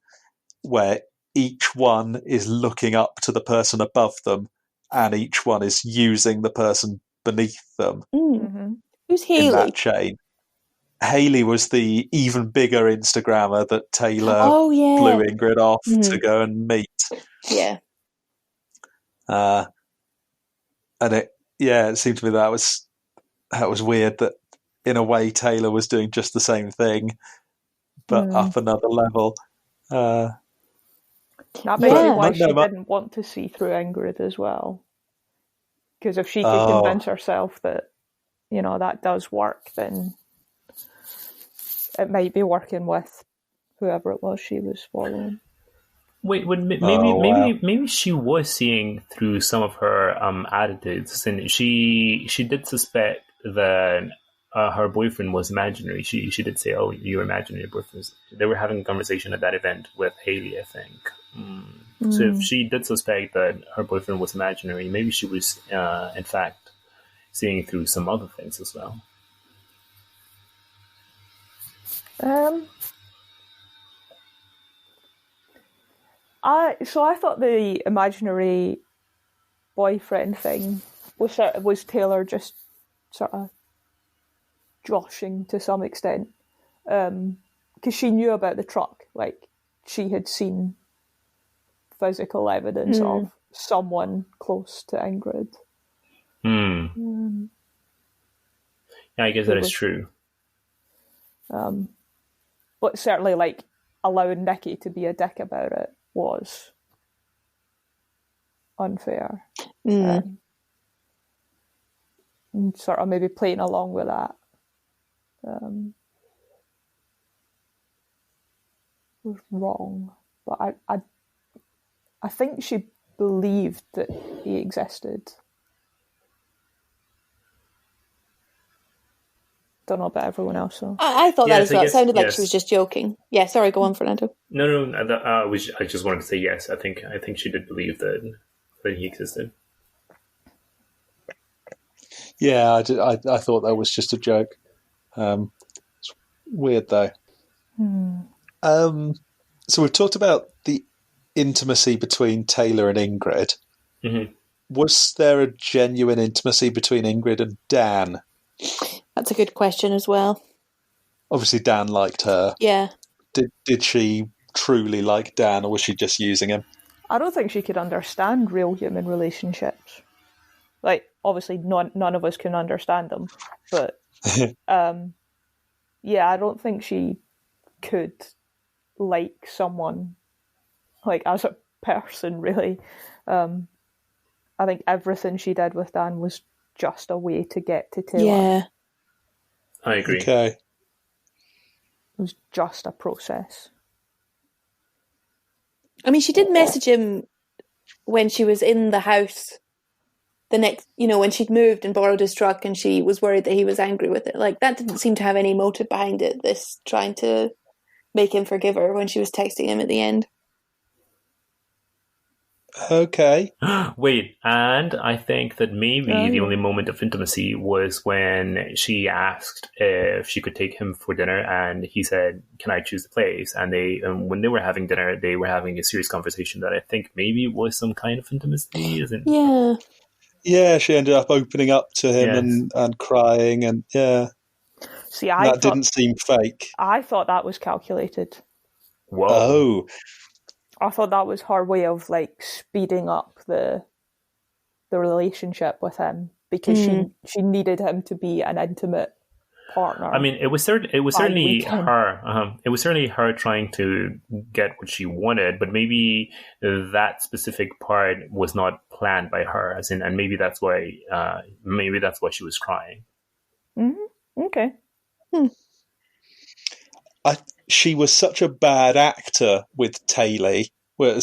where each one is looking up to the person above them, and each one is using the person beneath them. Who's Hayley? In that chain. Hayley was the even bigger Instagrammer that Taylor blew Ingrid off to go and meet. Yeah. And it seemed to me that was weird that in a way Taylor was doing just the same thing, but up another level. That may be why she didn't want to see through Ingrid as well. Because if she could convince herself that, that does work, then it might be working with whoever it was she was following. Wait, maybe she was seeing through some of her attitudes, and she did suspect that her boyfriend was imaginary. She did say, "Oh, you're imaginary boyfriend." They were having a conversation at that event with Hayley, I think. So if she did suspect that her boyfriend was imaginary, maybe she was in fact seeing through some other things as well. I thought the imaginary boyfriend thing was Taylor just sort of joshing to some extent, because she knew about the truck. Like, she had seen physical evidence of someone close to Ingrid. Yeah, I guess that is true. But certainly, like, allowing Nikki to be a dick about it was unfair. And sort of maybe playing along with that was wrong. But I think she believed that he existed. Don't know about everyone else. So. I thought that as well. It sounded like she was just joking. Yeah, sorry, go on, Fernando. No. I just wanted to say yes. I think she did believe that he existed. Yeah, I thought that was just a joke. It's weird though. So we've talked about the intimacy between Taylor and Ingrid. Was there a genuine intimacy between Ingrid and Dan? That's a good question as well. Obviously, Dan liked her. Yeah. Did she truly like Dan, or was she just using him? I don't think she could understand real human relationships. Like, obviously, none of us can understand them. But, yeah, I don't think she could like someone, like, as a person, really. I think everything she did with Dan was just a way to get to Taylor. Yeah. I agree. Okay. It was just a process. I mean, she did message him when she was in the house the next, when she'd moved and borrowed his truck and she was worried that he was angry with it. Like, that didn't seem to have any motive behind it, this trying to make him forgive her when she was texting him at the end. Okay. Wait, and I think that maybe the only moment of intimacy was when she asked if she could take him for dinner, and he said, "Can I choose the place?" And when they were having dinner, they were having a serious conversation that I think maybe was some kind of intimacy, isn't? Yeah. Yeah, she ended up opening up to him and crying, and See, that didn't seem fake. I thought that was calculated. Whoa. Oh. I thought that was her way of, like, speeding up the relationship with him, because she needed him to be an intimate partner. I mean, it was certainly her. It was certainly her trying to get what she wanted, but maybe that specific part was not planned by her, and maybe that's why. Maybe that's why she was crying. Mm-hmm. Okay. She was such a bad actor with Taylor. Yeah,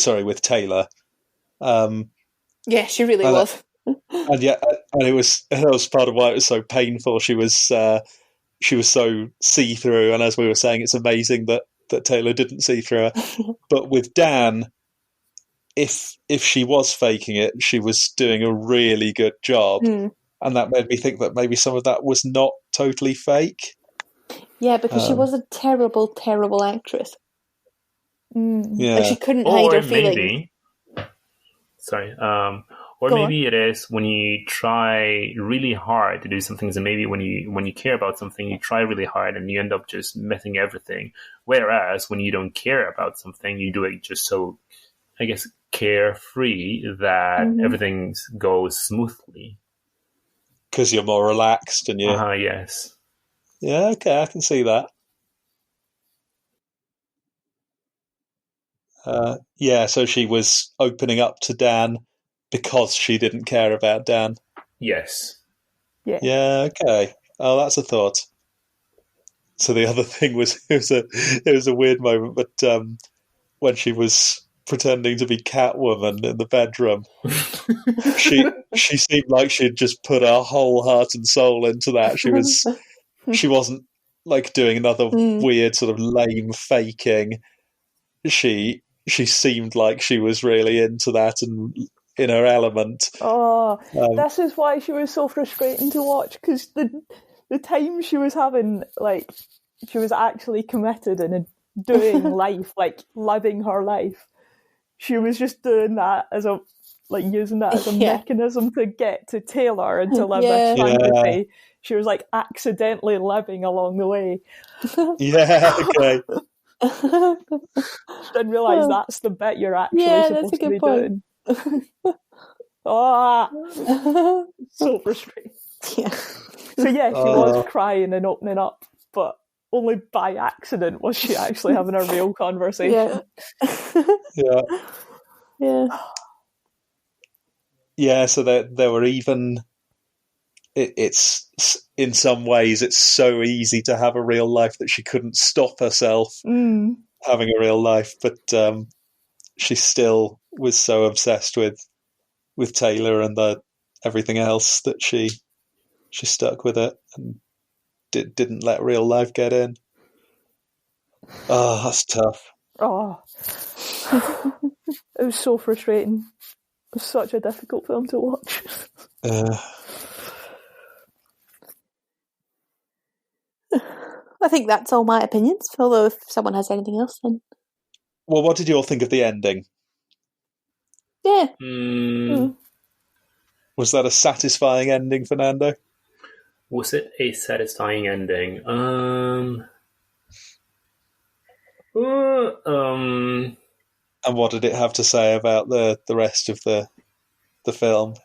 she really was. And it was part of why it was so painful. She was so see-through, and as we were saying, it's amazing that Taylor didn't see through her. But with Dan, if she was faking it, she was doing a really good job, and that made me think that maybe some of that was not totally fake. Yeah, because she was a terrible, terrible actress. Yeah, like she couldn't hide her feelings. Or maybe it is when you try really hard to do some things, and maybe when you care about something, you try really hard and you end up just missing everything. Whereas when you don't care about something, you do it just so, I guess, carefree that everything goes smoothly. Because you're more relaxed and you. Yes. Yeah. Okay, I can see that. So she was opening up to Dan because she didn't care about Dan. Yes. Yeah. Yeah. Okay. Oh, that's a thought. So the other thing was it was a weird moment, but when she was pretending to be Catwoman in the bedroom, she seemed like she'd just put her whole heart and soul into that. She wasn't like doing another weird sort of lame faking. She seemed like she was really into that and in her element. This is why she was so frustrating to watch, because the time she was having, like, she was actually committed and doing life, like living her life. She was just doing that using that as a mechanism to get to Taylor and to live this fantasy. Yeah. She was like accidentally living along the way. Yeah, okay. Didn't realise that's the bit you're actually supposed to be doing. So frustrating. Yeah. So yeah, she was crying and opening up, but only by accident was she actually having a real conversation. Yeah, so there were even... It's in some ways it's so easy to have a real life that she couldn't stop herself having a real life, but she still was so obsessed with Taylor and everything else that she stuck with it and didn't let real life get in. Oh, that's tough. It was so frustrating. It was such a difficult film to watch. I think that's all my opinions, although if someone has anything else, then... Well, what did you all think of the ending? Yeah. Was that a satisfying ending, Fernando? Was it a satisfying ending? And what did it have to say about the rest of the film?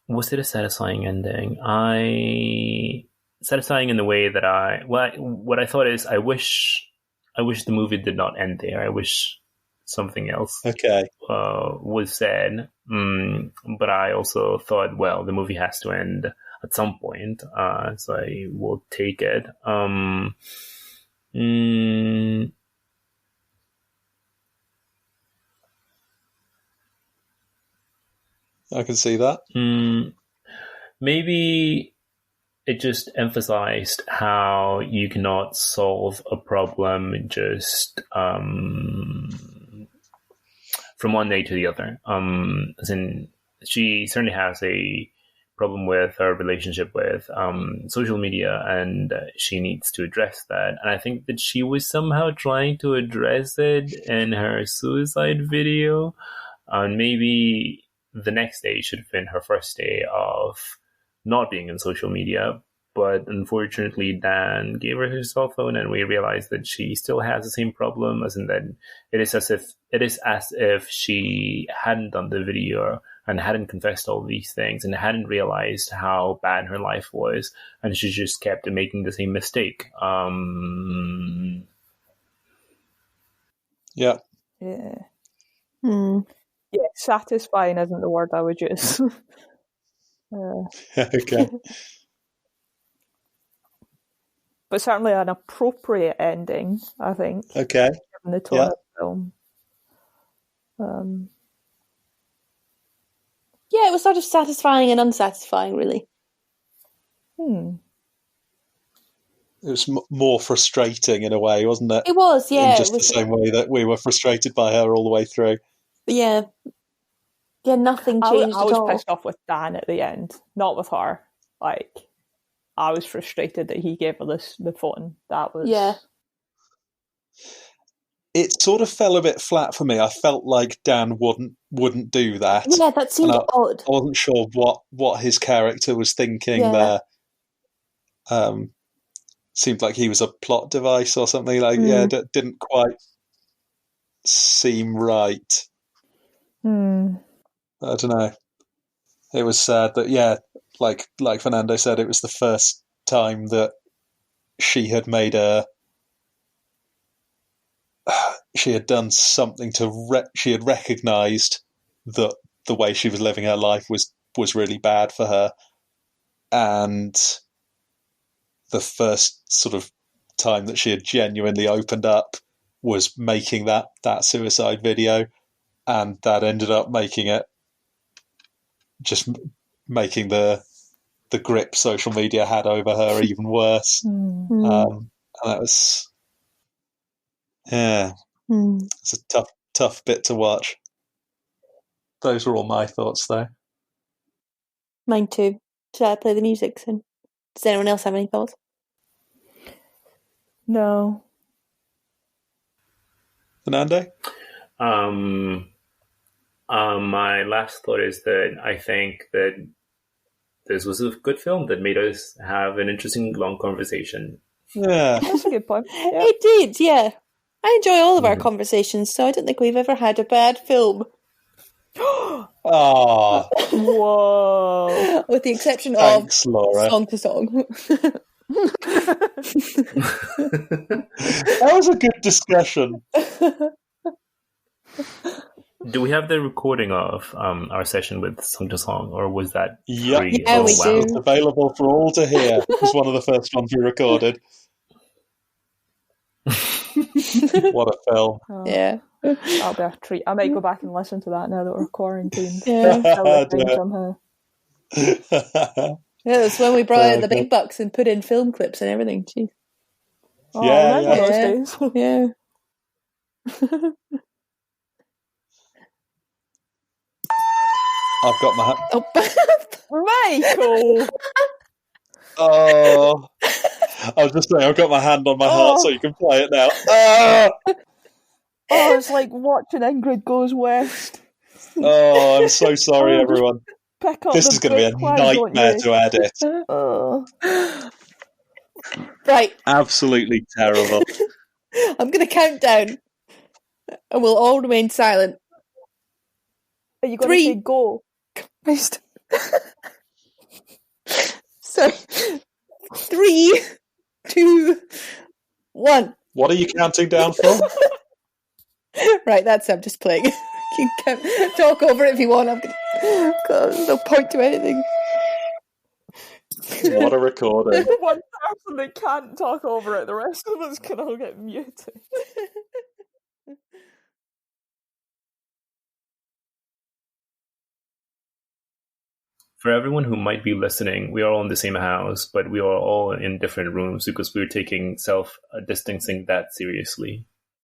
Was it a satisfying ending? Satisfying in the way that what I thought is I wish the movie did not end there. I wish something else was said. But I also thought, well, the movie has to end at some point, so I will take it. I can see that. Maybe it just emphasized how you cannot solve a problem just from one day to the other. As in, she certainly has a problem with her relationship with social media, and she needs to address that. And I think that she was somehow trying to address it in her suicide video. And maybe the next day should have been her first day of not being in social media. But unfortunately, Dan gave her his cell phone, and we realized that she still has the same problem, as in that it is as if she hadn't done the video and hadn't confessed all these things and hadn't realized how bad her life was, and she just kept making the same mistake. Yeah. Yeah. Mm. Yeah, satisfying isn't the word I would use. Okay. But certainly an appropriate ending, I think. Okay. Given the tone of the film. Yeah, it was sort of satisfying and unsatisfying, really. It was more frustrating in a way, wasn't it? It was, yeah. In just the same way that we were frustrated by her all the way through. Yeah. Yeah, nothing changed I was at all. pissed off with Dan at the end, not with her. Like, I was frustrated that he gave her the phone. That was... Yeah. It sort of fell a bit flat for me. I felt like Dan wouldn't do that. Yeah, that seemed odd. I wasn't sure what his character was thinking there. Seemed like he was a plot device or something. Like, didn't quite seem right. I don't know. It was sad that, like Fernando said, it was the first time that she had made she had done something she had recognised that the way she was living her life was really bad for her, and the first sort of time that she had genuinely opened up was making that suicide video, and that ended up making the grip social media had over her even worse. And that was, it's a tough bit to watch. Those were all my thoughts, though. Mine too. Should I play the music soon? Does anyone else have any thoughts? No. Fernando? My last thought is that I think that this was a good film that made us have an interesting, long conversation. Yeah. That's a good point. Yeah. It did, yeah. I enjoy all of our conversations, so I don't think we've ever had a bad film. Oh. Whoa. With the exception Thanks, of Laura. Song to Song. That was a good discussion. Do we have the recording of our session with Song to Song, or was that free? Yeah, we do. It's available for all to hear. It was one of the first ones we recorded. What a film. Oh, yeah. That'll be a treat. I might go back and listen to that now that we're quarantined. Yeah. Somehow. Yeah, that's when we brought out the big bucks and put in film clips and everything. Jeez. Oh, I remember those days. Yeah. I've got my hand. Michael! Oh. I was just saying, I've got my hand on my heart so you can play it now. Oh, it's like watching Ingrid Goes West. Oh, I'm so sorry, everyone. This is going to be a nightmare to edit. Right. Absolutely terrible. I'm going to count down and we'll all remain silent. Are you going to say go? Sorry. 3, 2, 1. What are you counting down for? Right, I'm just playing. You can talk over it if you want. There's no point to anything. What a recording. One person that can't talk over it, the rest of us can all get muted. For everyone who might be listening, we are all in the same house, but we are all in different rooms because we're taking self-distancing that seriously.